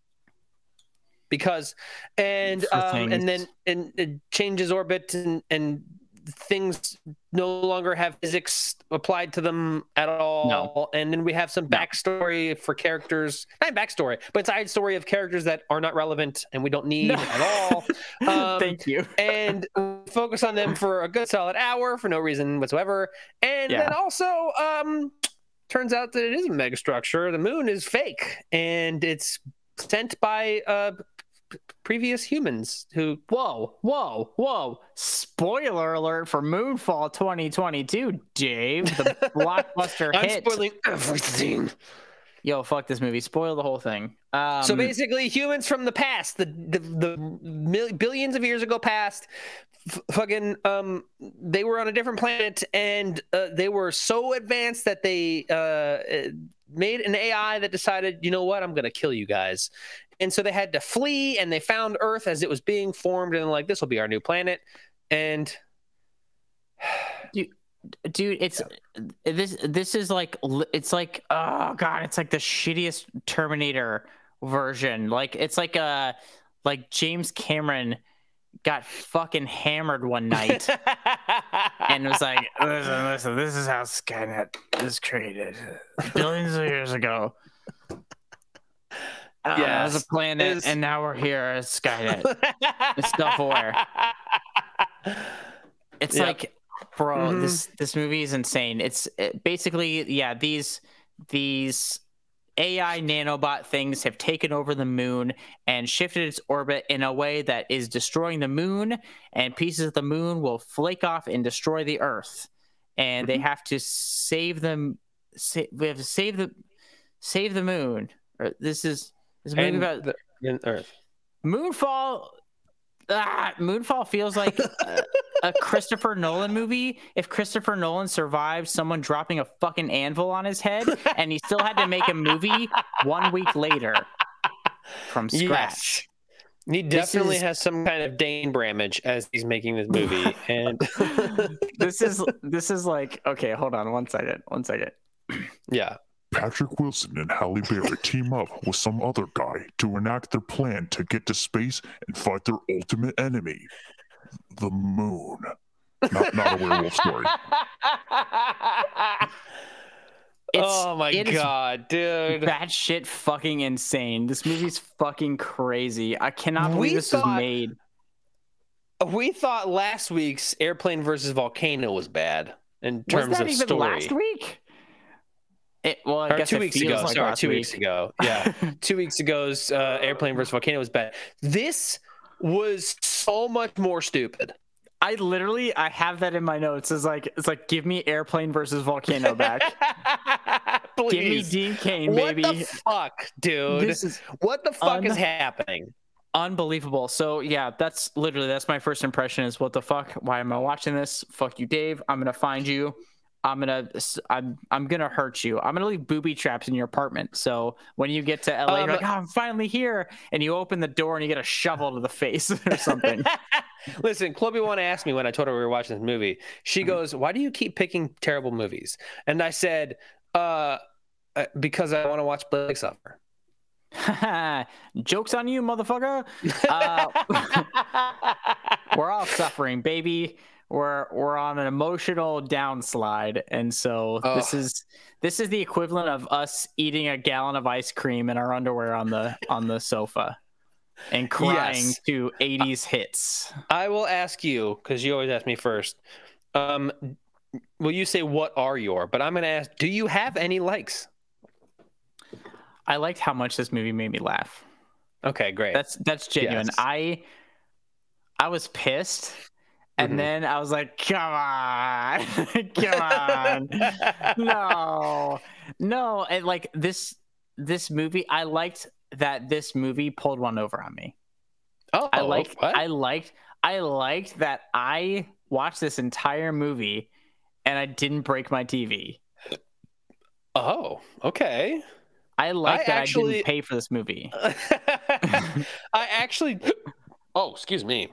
Because and then it changes orbit and things no longer have physics applied to them at all. And then we have some backstory for characters, not backstory, but side story of characters that are not relevant and we don't need at all. Thank you. And focus on them for a good solid hour for no reason whatsoever. And then also turns out that it is a megastructure. The moon is fake and it's sent by previous humans who whoa spoiler alert for Moonfall 2022, Dave, the blockbuster hit. I'm spoiling everything. Yo, fuck this movie, spoil the whole thing. So basically humans from the past, the billions of years ago past, fucking they were on a different planet and they were so advanced that they made an AI that decided, you know what, I'm gonna kill you guys. And so they had to flee, and they found Earth as it was being formed, and like, this will be our new planet. And dude, it's this is like, it's like, oh god, it's like the shittiest Terminator version. Like, it's like James Cameron got fucking hammered one night and was like, listen, this is how Skynet is created billions of years ago. As a planet, and now we're here as Skynet. It's self-aware. It's like, bro, this movie is insane. It's basically, these AI nanobot things have taken over the moon and shifted its orbit in a way that is destroying the moon, and pieces of the moon will flake off and destroy the Earth. And they have to save them. We have to save the moon. This is a movie about Earth. Moonfall. Moonfall feels like a Christopher Nolan movie. If Christopher Nolan survived someone dropping a fucking anvil on his head, and he still had to make a movie 1 week later from scratch. Yes. He definitely has some kind of Dane Bramage as he's making this movie, and this is like, okay, hold on, one second. Yeah. Patrick Wilson and Halle Berry team up with some other guy to enact their plan to get to space and fight their ultimate enemy, the moon. Not a werewolf story. Oh my god, dude. That shit fucking insane. This movie's fucking crazy. I cannot believe this was made. We thought last week's Airplane versus Volcano was bad in terms was that of even story. Last week? I guess 2 weeks ago. Like Sorry, 2 weeks ago. Yeah, 2 weeks ago's Airplane versus Volcano was bad. This was so much more stupid. I have that in my notes. It's like give me Airplane versus Volcano back. Please. Give me Dean Cain, baby. What the fuck, dude? What the fuck is happening? Unbelievable. So yeah, that's my first impression is, what the fuck? Why am I watching this? Fuck you, Dave. I'm gonna find you. I'm gonna hurt you. I'm gonna leave booby traps in your apartment. So when you get to LA, you're like, oh, I'm finally here, and you open the door and you get a shovel to the face or something. Listen, Chloe one asked me when I told her we were watching this movie. She goes, "Why do you keep picking terrible movies?" And I said, "Because I want to watch Blake suffer." Joke's on you, motherfucker. We're all suffering, baby. We're on an emotional downslide, and so this is the equivalent of us eating a gallon of ice cream in our underwear on the sofa and crying to 80s hits. I will ask you, because you always ask me first. Will you say what are your? But I'm going to ask, do you have any likes? I liked how much this movie made me laugh. Okay, great. That's genuine. Yes. I was pissed. And then I was like, come on, come on. No. And like this movie, I liked that this movie pulled one over on me. Oh, I liked that I watched this entire movie and I didn't break my TV. Oh, okay. I didn't pay for this movie. Excuse me.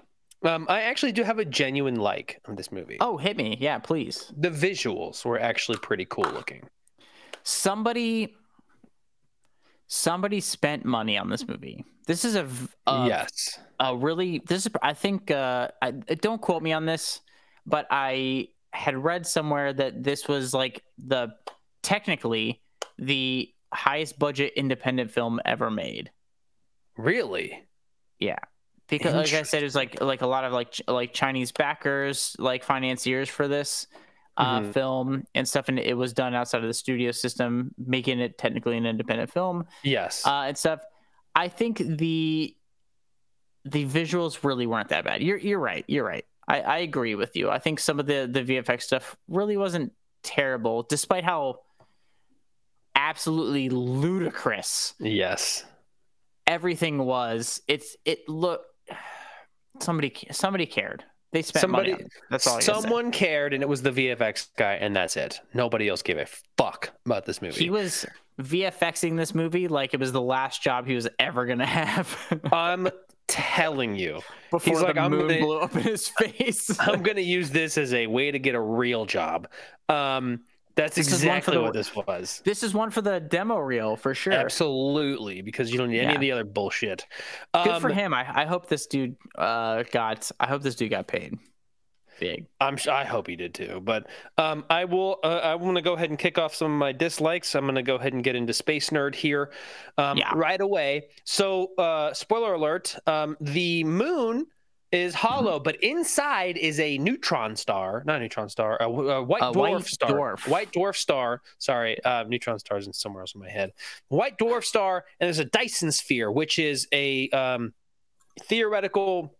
I actually do have a genuine like of this movie. Oh, hit me. Yeah, please. The visuals were actually pretty cool looking. Somebody spent money on this movie. This is I think don't quote me on this, but I had read somewhere that this was like technically the highest budget independent film ever made. Really? Yeah. Because like I said, it was like a lot of like Chinese backers, like financiers for this film and stuff, and it was done outside of the studio system, making it technically an independent film. Yes, and stuff. I think the visuals really weren't that bad. You're right. I agree with you. I think some of the VFX stuff really wasn't terrible, despite how absolutely ludicrous everything was. Somebody cared. They spent money on it. That's all. Someone cared, and it was the VFX guy, and that's it. Nobody else gave a fuck about this movie. He was VFXing this movie like it was the last job he was ever gonna have. I'm telling you. Before the moon blew up in his face. I'm gonna use this as a way to get a real job. That's exactly what this was. This is one for the demo reel for sure. Absolutely, because you don't need any of the other bullshit. Good for him. I hope this dude got paid big. I hope he did too. But I will. I want to go ahead and kick off some of my dislikes. I'm going to go ahead and get into Space Nerd here right away. So, spoiler alert: the moon is hollow, but inside is a neutron star, not a neutron star, a white dwarf star. White dwarf star. Sorry, neutron stars in somewhere else in my head. White dwarf star, and there's a Dyson sphere, which is a theoretical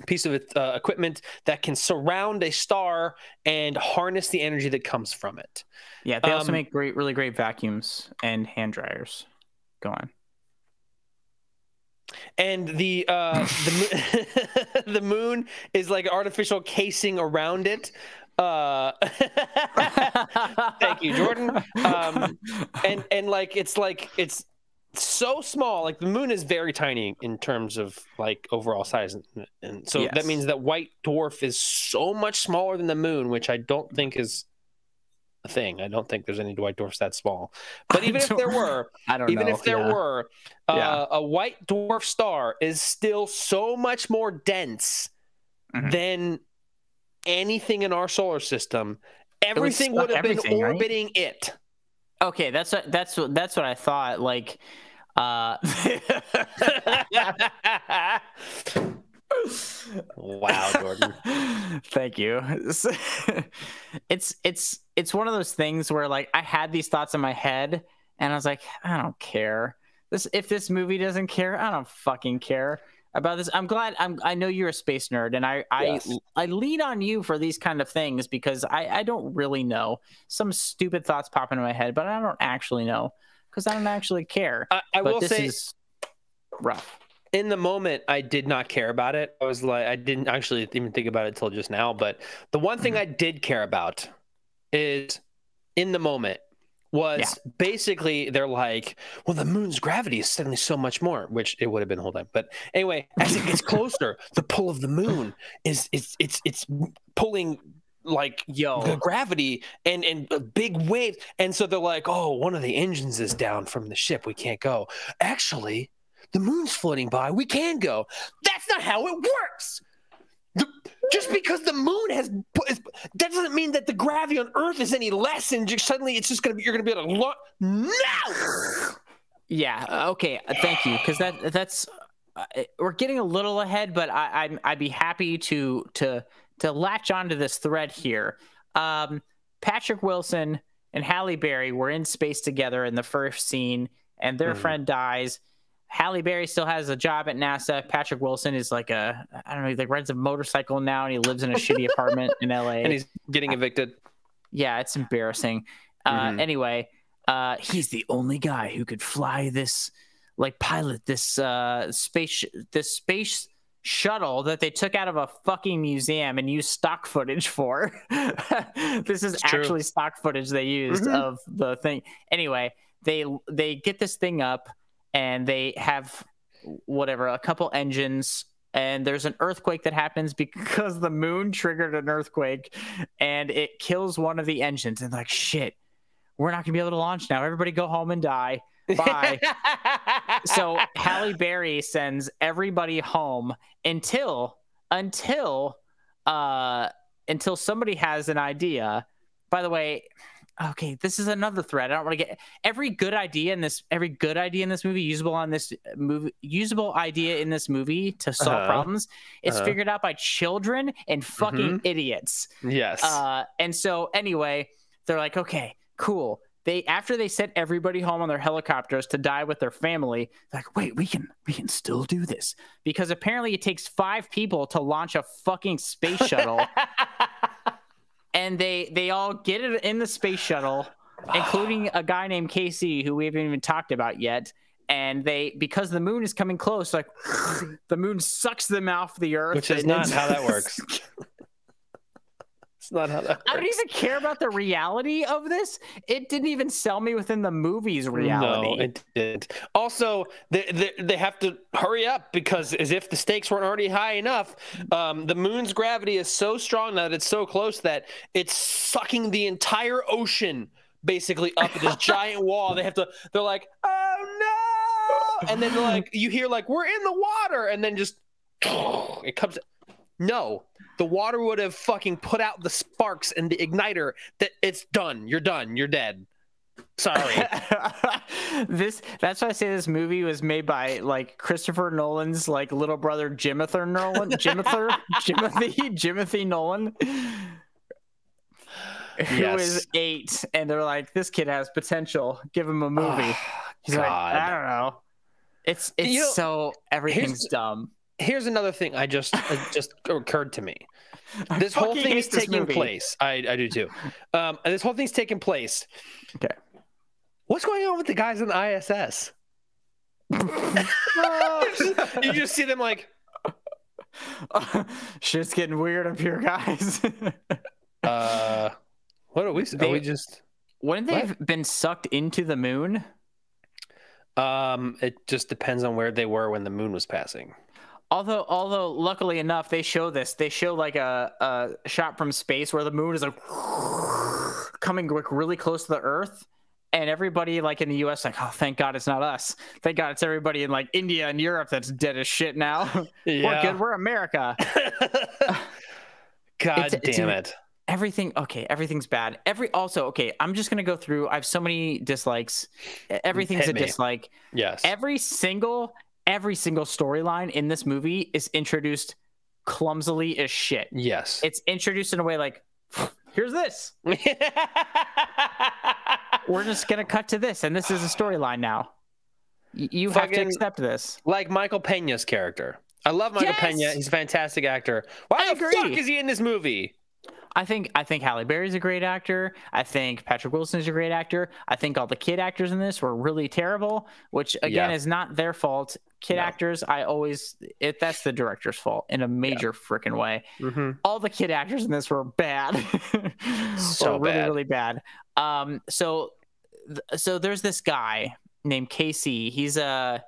piece of equipment that can surround a star and harness the energy that comes from it. Yeah, they also make really great vacuums and hand dryers. Go on. And the the moon is like artificial casing around it. Thank you, Jordan. And like it's so small. Like the moon is very tiny in terms of like overall size, and so that means that white dwarf is so much smaller than the moon, which I don't think is a thing. I don't think there's any white dwarfs that small. But even if there were, a white dwarf star is still so much more dense than anything in our solar system. Everything would have been orbiting it. Okay, that's what I thought. Like, wow, Jordan. Thank you. It's one of those things where like I had these thoughts in my head and I was like, I don't care. If this movie doesn't care, I don't fucking care about this. I'm glad I know you're a space nerd, and I lean on you for these kind of things because I don't really know. Some stupid thoughts pop into my head, but I don't actually know because I don't actually care. I will say this is rough. In the moment, I did not care about it. I was like, I didn't actually even think about it until just now. But the one thing I did care about is in the moment was basically they're like, well, the moon's gravity is suddenly so much more, which it would have been the whole time. But anyway, as it gets closer, the pull of the moon is it's pulling like the gravity and big waves. And so they're like, oh, one of the engines is down from the ship. We can't go. Actually, the moon's floating by. We can go. That's not how it works. Just because the moon that doesn't mean that the gravity on Earth is any less, and suddenly it's just you're gonna be able to look. No. Yeah. Okay. Thank you, because that's we're getting a little ahead, but I'd be happy to latch onto this thread here. Patrick Wilson and Halle Berry were in space together in the first scene, and their friend dies. Halle Berry still has a job at NASA. Patrick Wilson is like I don't know, he like rides a motorcycle now, and he lives in a shitty apartment in LA. And he's getting evicted. Yeah, it's embarrassing. Anyway, he's the only guy who could fly this, like pilot this space shuttle that they took out of a fucking museum and used stock footage for. This is actually stock footage they used of the thing. Anyway, they get this thing up. And they have a couple engines, and there's an earthquake that happens because the moon triggered an earthquake, and it kills one of the engines. And like, shit, we're not gonna be able to launch now. Everybody go home and die. Bye. So Halle Berry sends everybody home until somebody has an idea. By the way, okay, this is another thread. I don't want to get every good idea in this movie, usable idea in this movie to solve problems is figured out by children and fucking idiots. Yes. And so anyway, they're like, okay, cool. After they sent everybody home on their helicopters to die with their family, they're like, wait, we can still do this, because apparently it takes 5 people to launch a fucking space shuttle. And they all get it in the space shuttle, including a guy named Casey, who we haven't even talked about yet. And because the moon is coming close, like the moon sucks them off the Earth. Which is not how that works. It's not how that works. I don't even care about the reality of this. It didn't even sell me within the movie's reality. No, it didn't. Also, they have to hurry up, because as if the stakes weren't already high enough, the moon's gravity is so strong that it's so close that it's sucking the entire ocean basically up at this giant wall. They're like, oh no! And then they're like, you hear like, we're in the water, and then just it comes. No, the water would have fucking put out the sparks and the igniter. That it's done. You're done. You're dead. Sorry. That's why I say this movie was made by like Christopher Nolan's like little brother Jimothy Nolan, who is 8, and they're like, this kid has potential. Give him a movie. He's like, I don't know. It's so everything's dumb. Here's another thing just occurred to me. This whole thing is taking place. I do too. This whole thing's taking place. Okay. What's going on with the guys on the ISS? You just see them like, shit's getting weird up here, guys. What are we? Wouldn't they have been sucked into the moon? It just depends on where they were when the moon was passing. Although luckily enough, they show like a shot from space where the moon is like coming like really close to the Earth, and everybody like in the U.S. like, oh, thank God it's not us. Thank God it's everybody in like India and Europe that's dead as shit now. Yeah. We're good. We're America. God damn it. Everything's bad. I'm just gonna go through. I have so many dislikes. Everything's a dislike. Yes. Every single storyline in this movie is introduced clumsily as shit. Yes. It's introduced in a way like, here's this. We're just going to cut to this, and this is a storyline now. You have to accept this. Like Michael Peña's character. I love Michael Peña. He's a fantastic actor. Why the fuck is he in this movie? I think Halle Berry's a great actor. I think Patrick Wilson is a great actor. I think all the kid actors in this were really terrible, which again is not their fault. Kid actors, that's the director's fault in a major freaking way. Mm-hmm. All the kid actors in this were bad. So really, bad. really bad. So so there's this guy named KC. He's a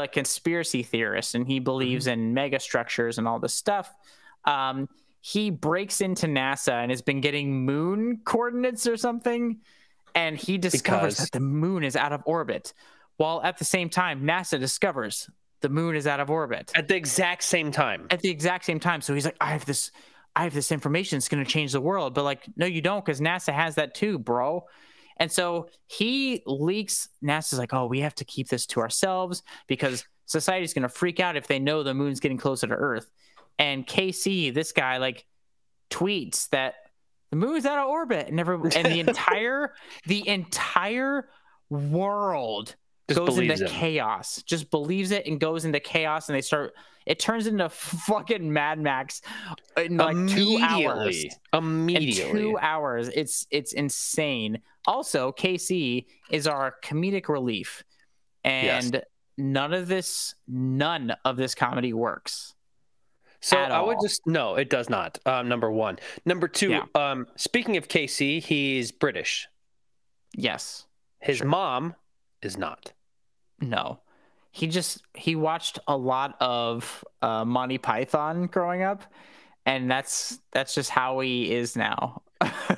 conspiracy theorist, and he believes in mega structures and all this stuff. He breaks into NASA and has been getting moon coordinates or something, and he discovers that the moon is out of orbit, while at the same time NASA discovers the moon is out of orbit at the exact same time. So he's like, I have this information. It's going to change the world. But like, no, you don't, because NASA has that too, bro. And so he leaks. NASA's like, oh, we have to keep this to ourselves because society's going to freak out if they know the moon's getting closer to Earth. And KC, this guy, like, tweets that the moon's out of orbit, and the entire world just goes into chaos. Just believes it and goes into chaos, and it turns into fucking Mad Max in like 2 hours. Immediately. In 2 hours. It's insane. Also, KC is our comedic relief, and none of this comedy works. So I would no, it does not. Number one. Number two, speaking of KC, he's British. Yes. His mom is not. No. He watched a lot of Monty Python growing up, and that's just how he is now.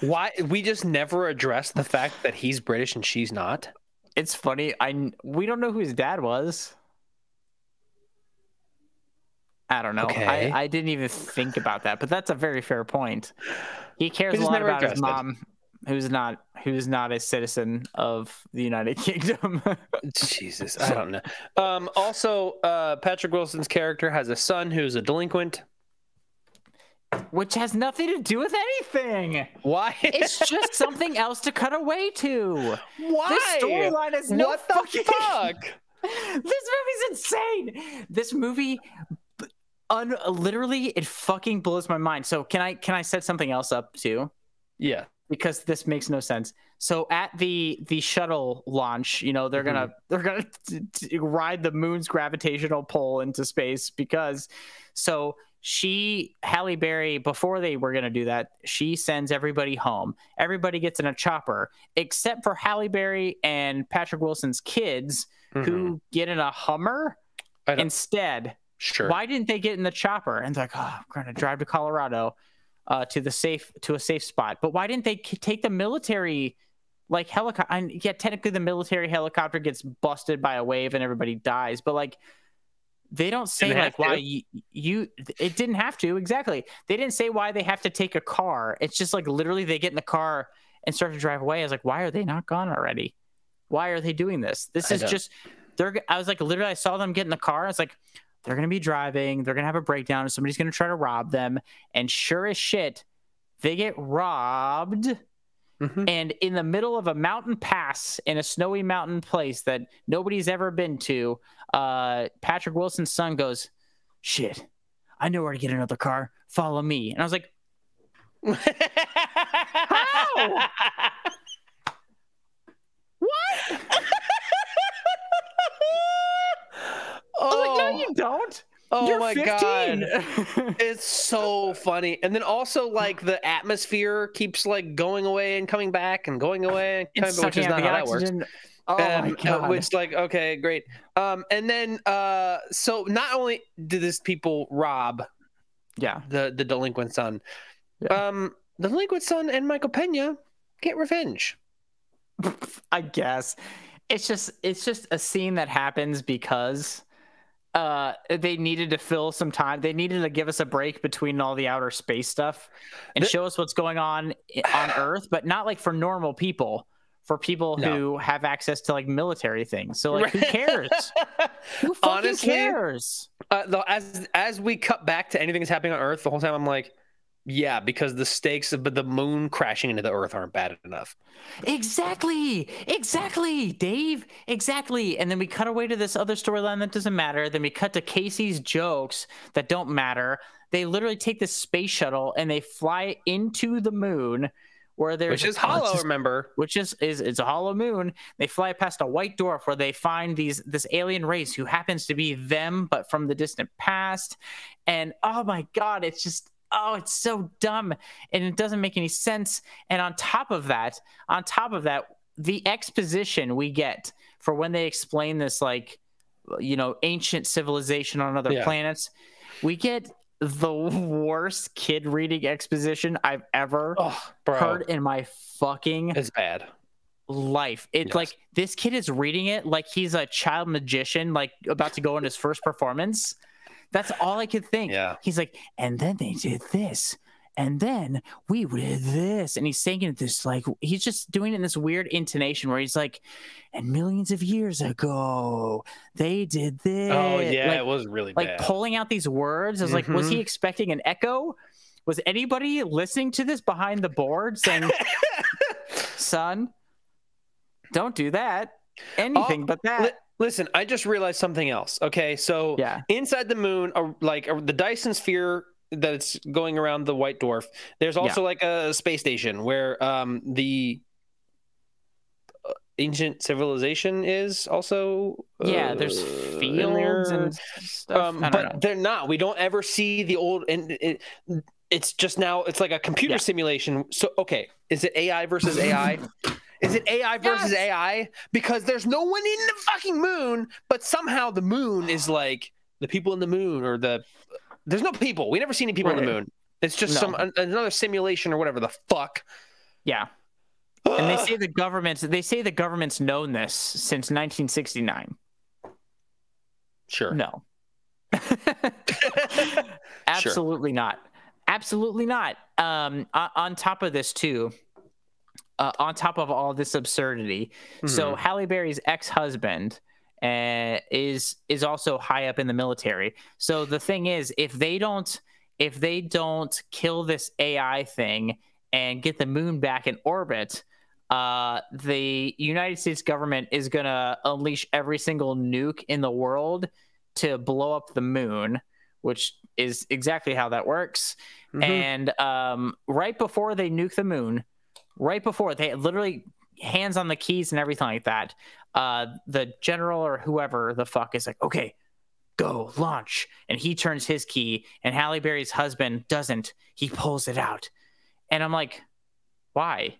Why we just never addressed the fact that he's British and she's not? It's funny. We don't know who his dad was. I don't know. Okay. I didn't even think about that, but that's a very fair point. He cares a lot about his mom, who's not a citizen of the United Kingdom. Jesus, I don't know. Also, Patrick Wilson's character has a son who's a delinquent, which has nothing to do with anything. Why? It's just something else to cut away to. Why? This storyline is no what the fucking fuck. This movie's insane. This movie. Literally, it fucking blows my mind. So can I set something else up too? Yeah, because this makes no sense. So at the shuttle launch, they're gonna ride the moon's gravitational pull into space because Halle Berry, before they were gonna do that, she sends everybody home. Everybody gets in a chopper except for Halle Berry and Patrick Wilson's kids, who get in a Hummer instead. Sure. Why didn't they get in the chopper? And they're like, oh, I'm going to drive to Colorado to a safe spot. But why didn't they take the military helicopter? And yeah, technically the military helicopter gets busted by a wave and everybody dies. But like, they don't say why it didn't have to. Exactly. They didn't say why they have to take a car. It's just like literally they get in the car and start to drive away. I was like, why are they not gone already? Why are they doing this? I was like, literally, I saw them get in the car. I was like, they're going to be driving. They're going to have a breakdown. And somebody's going to try to rob them. And sure as shit, they get robbed. And in the middle of a mountain pass in a snowy mountain place that nobody's ever been to, Patrick Wilson's son goes, shit, I know where to get another car. Follow me. And I was like, how? What? Oh, like, no, you don't. Oh, you're my 15. God. It's so funny. And then also, like, the atmosphere keeps, like, going away and coming back and going away and coming back, which is not how that works. Oh, my God. Which, like, okay, great. And then, so not only did these people rob the delinquent son, the delinquent son and Michael Pena get revenge. I guess. It's just a scene that happens because they needed to fill some time. They needed to give us a break between all the outer space stuff and show us what's going on Earth, but not like for normal people, for people who have access to like military things. So like, who cares? Who fucking cares? As we cut back to anything that's happening on Earth, the whole time I'm like, yeah, because the stakes of the moon crashing into the Earth aren't bad enough. Exactly, Dave. Exactly. And then we cut away to this other storyline that doesn't matter. Then we cut to Casey's jokes that don't matter. They literally take this space shuttle and they fly into the moon, which is hollow. Remember, it's a hollow moon. They fly past a white dwarf where they find this alien race who happens to be them, but from the distant past. And oh my God, it's just. Oh, it's so dumb and it doesn't make any sense. And on top of that, the exposition we get for when they explain this, like, you know, ancient civilization on other planets, we get the worst kid reading exposition I've ever heard in my fucking life. It's like this kid is reading it like he's a child magician, like about to go on his first performance. That's all I could think. He's like, and then they did this, and then we did this, and he's saying it this, like, he's just doing it in this weird intonation where he's like, and millions of years ago they did this. Oh yeah, like, it was really like bad. pulling out these words. I was like, was he expecting an echo? Was anybody listening to this behind the board saying, son, don't do that, anything but that? Listen, I just realized something else. Okay, so inside the moon, like the Dyson sphere that it's going around the white dwarf, there's also like a space station where the ancient civilization is also there's fields and stuff. But they're not. We don't ever see the old, and it's just now it's like a computer simulation. So okay, is it AI versus AI? Is it AI versus AI? Because there's no one in the fucking moon, but somehow the moon is like the people in the moon, or there's no people. We never see any people on the moon. It's just another simulation or whatever the fuck. Yeah. And they say the government's known this since 1969. Sure. No. Absolutely not. Absolutely not. On top of this too, on top of all this absurdity, so Halle Berry's ex-husband is also high up in the military. So the thing is, if they don't kill this AI thing and get the moon back in orbit, the United States government is gonna unleash every single nuke in the world to blow up the moon, which is exactly how that works. And right before they nuke the moon, right before they literally hands on the keys and everything like that, the general or whoever the fuck is like, okay, go launch. And he turns his key, and Halle Berry's husband doesn't. He pulls it out. And I'm like, why?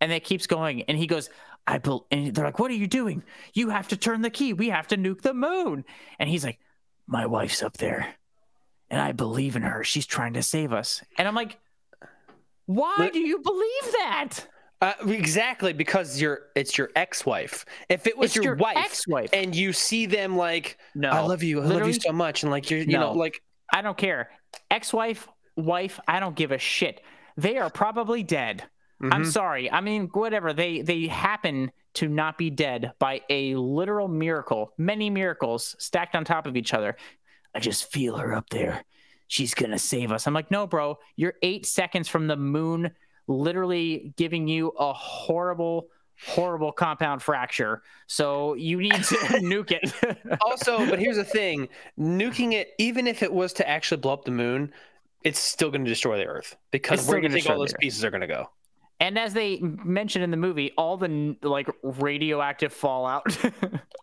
And it keeps going. And he goes, and they're like, what are you doing? You have to turn the key. We have to nuke the moon. And he's like, my wife's up there, and I believe in her. She's trying to save us. And I'm like, why do you believe that? Exactly, because it's your ex-wife. If it was your wife, ex-wife, and you see them like, no, I love you so much, and like you know, like, I don't care. Ex-wife, wife, I don't give a shit. They are probably dead. I'm sorry. I mean, whatever. They happen to not be dead by a literal miracle. Many miracles stacked on top of each other. I just feel her up there. She's gonna save us. I'm like, no, bro. You're 8 seconds from the moon literally giving you a horrible compound fracture. So you need to nuke it. Also, but here's the thing. Nuking it, even if it was to actually blow up the moon, it's still going to destroy the Earth. Because where do you think all those pieces are going to go? And as they mentioned in the movie, all the like radioactive fallout.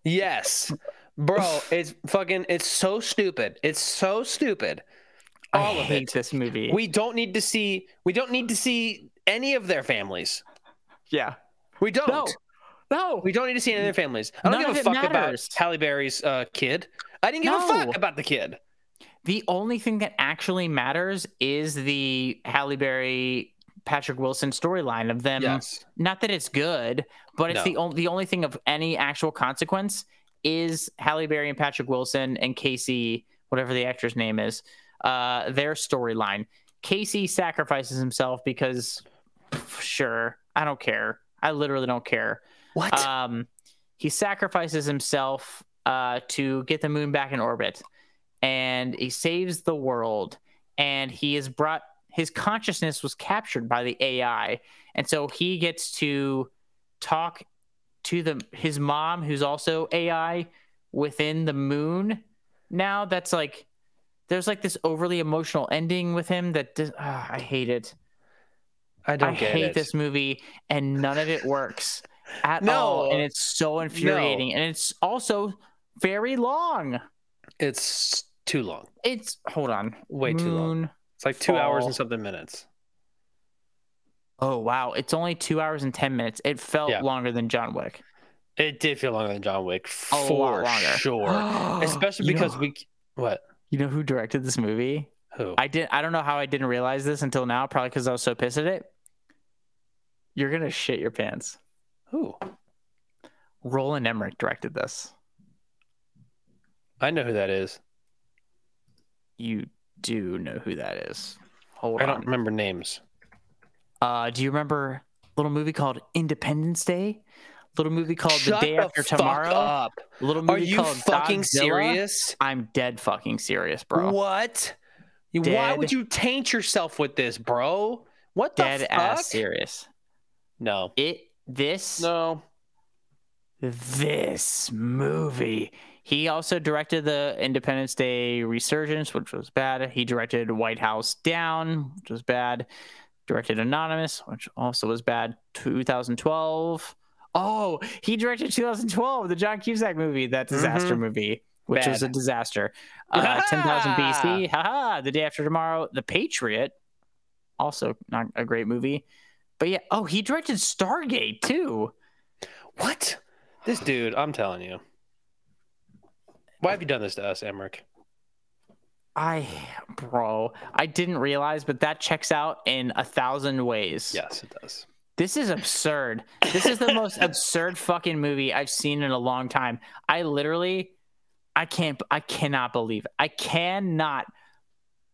Yes. Bro, it's so stupid. It's so stupid. I hate this movie. We don't need to see any of their families. Yeah. We don't. No. We don't need to see any of their families. I don't give a fuck about Halle Berry's kid. I didn't give a fuck about the kid. The only thing that actually matters is the Halle Berry Patrick Wilson storyline of them. Yes. Not that it's good, but it's the only thing of any actual consequence is Halle Berry and Patrick Wilson and Casey, whatever the actor's name is, their storyline. Casey sacrifices himself because, sure, I don't care. I literally don't care. What? He sacrifices himself to get the moon back in orbit, and he saves the world. And his consciousness was captured by the AI, and so he gets to talk to his mom, who's also AI, within the moon. Now that's like, there's like this overly emotional ending with him that I hate it. I hate this movie, and none of it works at all, and it's so infuriating, and it's also very long. It's too long. Hold on, way too long. It's like 2 hours and something minutes. Oh, wow. It's only 2 hours and 10 minutes. It felt longer than John Wick. It did feel longer than John Wick, A lot longer. sure. Especially because what? You know who directed this movie? Who? I don't know how I didn't realize this until now, probably because I was so pissed at it. You're going to shit your pants. Who? Roland Emmerich directed this. I know who that is. You do know who that is. Hold I on. don't remember names. Do you remember a little movie called Independence Day? Little movie called The Day After Tomorrow. Up. Little movie Are you called fucking Godzilla? serious? I'm dead fucking serious, bro. What? Why Dead. would you taint yourself with this, bro? What the Dead fuck? ass serious. No. No. This movie. He also directed the Independence Day Resurgence, which was bad. He directed White House Down, which was bad. Directed Anonymous, which also was bad. 2012. Oh, he directed 2012, the John Cusack movie, that disaster movie, which was a disaster. 10,000 BC. Haha. The Day After Tomorrow. The Patriot. Also not a great movie. But yeah. Oh, he directed Stargate too. What? This dude, I'm telling you. Why have you done this to us, Emmerich? I didn't realize, but that checks out in 1,000 ways. Yes, it does. This is absurd. This is the most absurd fucking movie I've seen in a long time. I cannot believe it. I cannot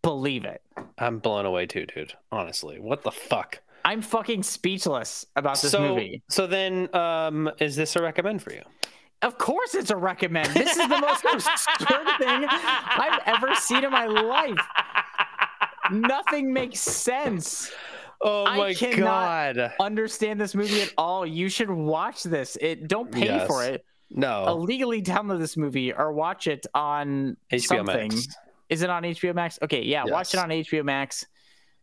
believe it. I'm blown away too, dude. Honestly, what the fuck? I'm fucking speechless about this movie. So then, is this a recommend for you? Of course it's a recommend. This is the most absurd thing I've ever seen in my life. Nothing makes sense. Oh my God. Understand this movie at all. You should watch this. Don't pay for it. No. Illegally download this movie or watch it on HBO something. Max. Is it on HBO Max? Okay, yeah, Yes. watch it on HBO Max.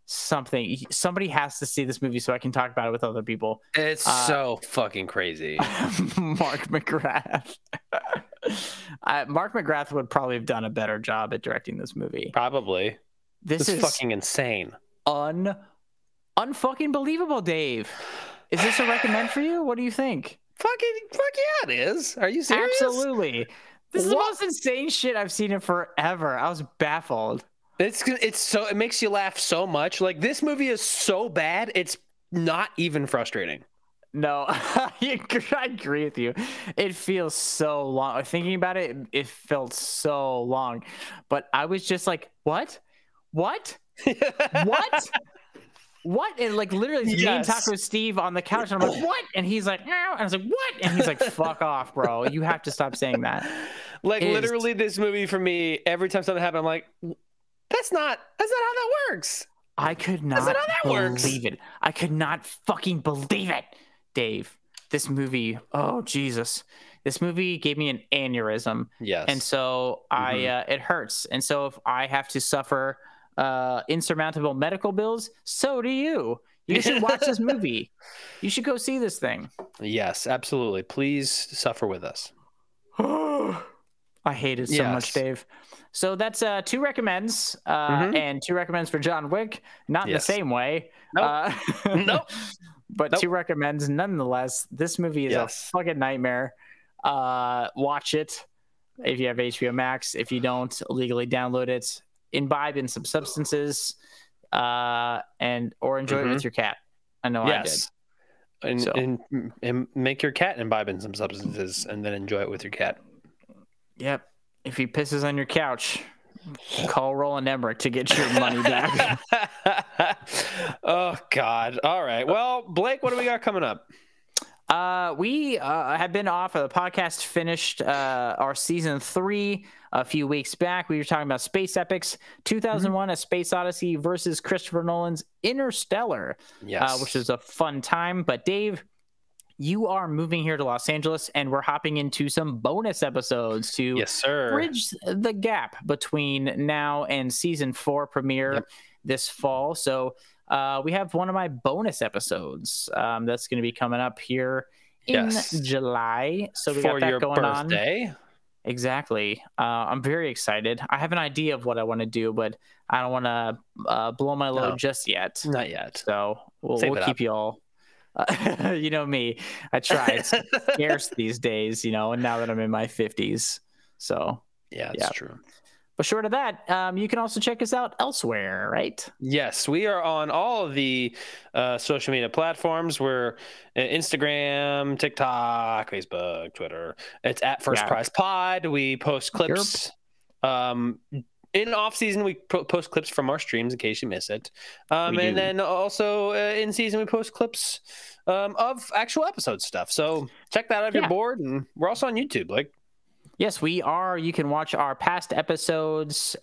Something. Somebody has to see this movie so I can talk about it with other people. It's so fucking crazy. Mark McGrath. Mark McGrath would probably have done a better job at directing this movie. Probably. This is fucking insane. Unfucking believable, Dave. Is this a recommend for you? What do you think? Fuck yeah, it is. Are you serious? Absolutely. This is the most insane shit I've seen in forever. I was baffled. It makes you laugh so much. Like, this movie is so bad, it's not even frustrating. No, I agree with you. It feels so long. Thinking about it, it felt so long. But I was just like, what? What? What? What? And like literally me and Taco Steve on the couch, and I'm like, what? And he's like, no. And I was like, what? And he's like, fuck off, bro. You have to stop saying that. Like, literally, this movie for me, every time something happened, I'm like, that's not how that works. I could not believe it. I could not fucking believe it, Dave. This movie, oh Jesus. This movie gave me an aneurysm. Yes. And so it hurts. And so if I have to suffer insurmountable medical bills, so do you. You should watch this movie. You should go see this thing. Yes, absolutely. Please suffer with us. I hate it so much, Dave. So that's 2 recommends and 2 recommends for John Wick. Not in the same way. Nope. Nope. But 2 recommends nonetheless. This movie is a fucking nightmare. Watch it if you have HBO Max. If you don't, illegally download it. Imbibe in some substances or enjoy it with your cat. I know I did. And make your cat imbibe in some substances and then enjoy it with your cat. Yep. If he pisses on your couch, call Roland Emmerich to get your money back. Oh, God. All right. Well, Blake, what do we got coming up? We have been off. The podcast finished our season 3 a few weeks back. We were talking about space epics. 2001: A Space Odyssey versus Christopher Nolan's Interstellar. Yes. Which is a fun time. But Dave, you are moving here to Los Angeles, and we're hopping into some bonus episodes to bridge the gap between now and season 4 premiere this fall. So we have one of my bonus episodes that's going to be coming up here in July. So we got that going on. For your birthday? Exactly. I'm very excited. I have an idea of what I want to do, but I don't want to blow my load just yet. Not yet. So we'll keep you all. You know me, I try. It's scarce these days, you know, and now that I'm in my 50s. So yeah, it's true. But short of that, you can also check us out elsewhere, right? Yes, we are on all of the social media platforms. We're Instagram, TikTok, Facebook, Twitter. It's at First Prize Pod. We post clips. In off season, we post clips from our streams in case you miss it. And then also in season, we post clips of actual episode stuff. So check that out if you're bored. And we're also on YouTube. Like, yes, we are. You can watch our past episodes,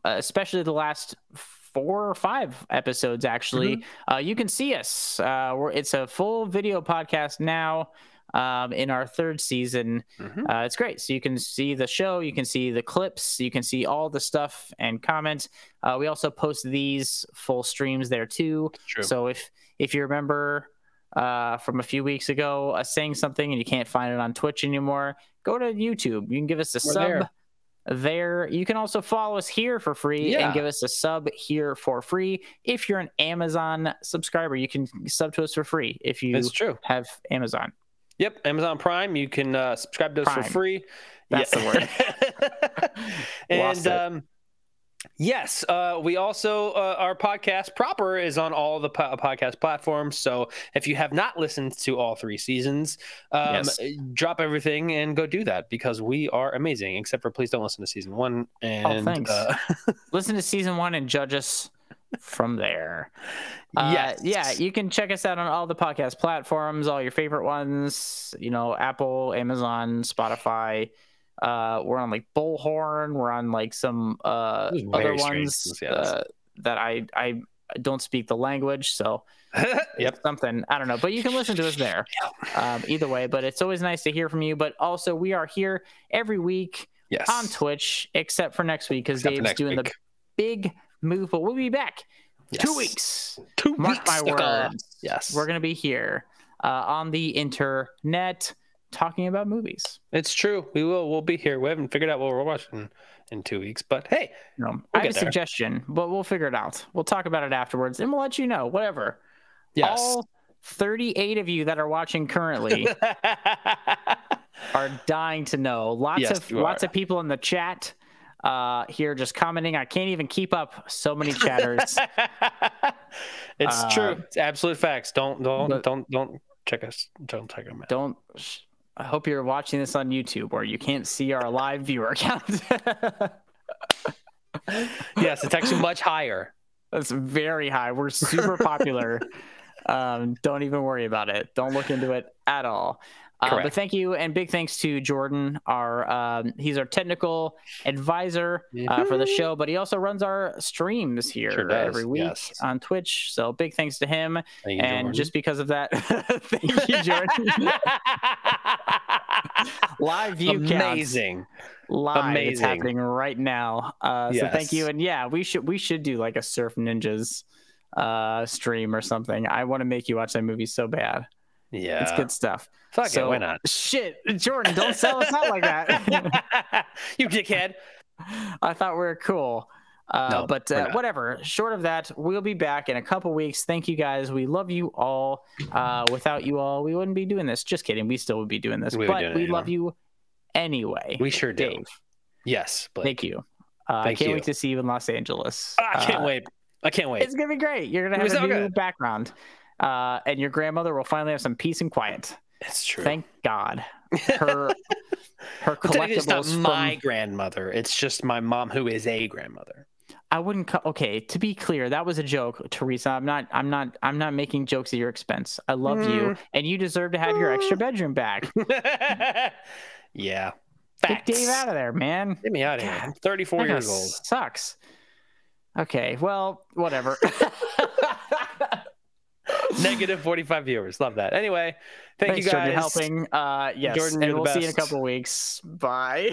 especially the last 4 or 5 episodes, actually. You can see us. It's a full video podcast now. In our 3rd season. It's great. So you can see the show, you can see the clips, you can see all the stuff and comment. We also post these full streams there too. True. So if you remember from a few weeks ago saying something and you can't find it on Twitch anymore, go to YouTube. You can give us a sub there. You can also follow us here for free and give us a sub here for free. If you're an Amazon subscriber, you can sub to us for free if you have Amazon. Yep, Amazon Prime. You can subscribe to us for free. That's the word. And yes, we also our podcast proper is on all the podcast platforms. So if you have not listened to all 3 seasons, drop everything and go do that because we are amazing. Except for please don't listen to season 1. And thanks. Listen to season 1 and judge us from there. You can check us out on all the podcast platforms, all your favorite ones, you know, Apple, Amazon, Spotify. We're on like Bullhorn, we're on like some other ones that I don't speak the language, so something, I don't know, but you can listen to us there. Either way, but it's always nice to hear from you. But also we are here every week on Twitch, except for next week because Dave's doing the big move, but we'll be back 2 weeks. Mark my words. Yes, we're gonna be here on the internet talking about movies. It's true. We'll be here. We haven't figured out what we're watching in 2 weeks, but hey, I have a suggestion, but we'll figure it out. We'll talk about it afterwards and we'll let you know. Whatever. Yes. All 38 of you that are watching currently are dying to know. Lots of people in the chat here just commenting. I can't even keep up. So many chatters. It's true. It's absolute facts. Don't check us. Don't check them out. I hope you're watching this on YouTube where you can't see our live viewer count. Yes, it's actually much higher. That's very high. We're super popular. Don't even worry about it. Don't look into it at all. But thank you, and big thanks to Jordan. He's our technical advisor for the show, but he also runs our streams here every week on Twitch. So big thanks to him. Thank you, Jordan. Just because of that, thank you, Jordan. Live view amazing. Live, it's happening right now. So thank you, and we should do like a Surf Ninjas stream or something. I want to make you watch that movie so bad. Yeah, it's good stuff. Fuck it, why not? Shit, Jordan, don't sell us out like that. You dickhead. I thought we were cool. No, but whatever. Short of that, we'll be back in a couple weeks. Thank you guys. We love you all. Without you all, we wouldn't be doing this. Just kidding. We still would be doing this. But we love you anyway. We sure do. Dave. Yes. Blake. Thank you. I can't wait to see you in Los Angeles. I can't wait. It's going to be great. You're going to have a new background. And your grandmother will finally have some peace and quiet. It's true. Thank God. Her collectibles. It's not my grandmother. It's just my mom, who is a grandmother. I wouldn't. Okay, to be clear, that was a joke, Teresa. I'm not making jokes at your expense. I love you, and you deserve to have your extra bedroom back. Yeah. Get Dave out of there, man. Get me out of here. I'm 34 years old. Sucks. Okay, well, whatever. Negative 45 viewers. Love that. Anyway, thanks, you guys for helping. Yes, Jordan, and we'll see you in a couple of weeks. Bye.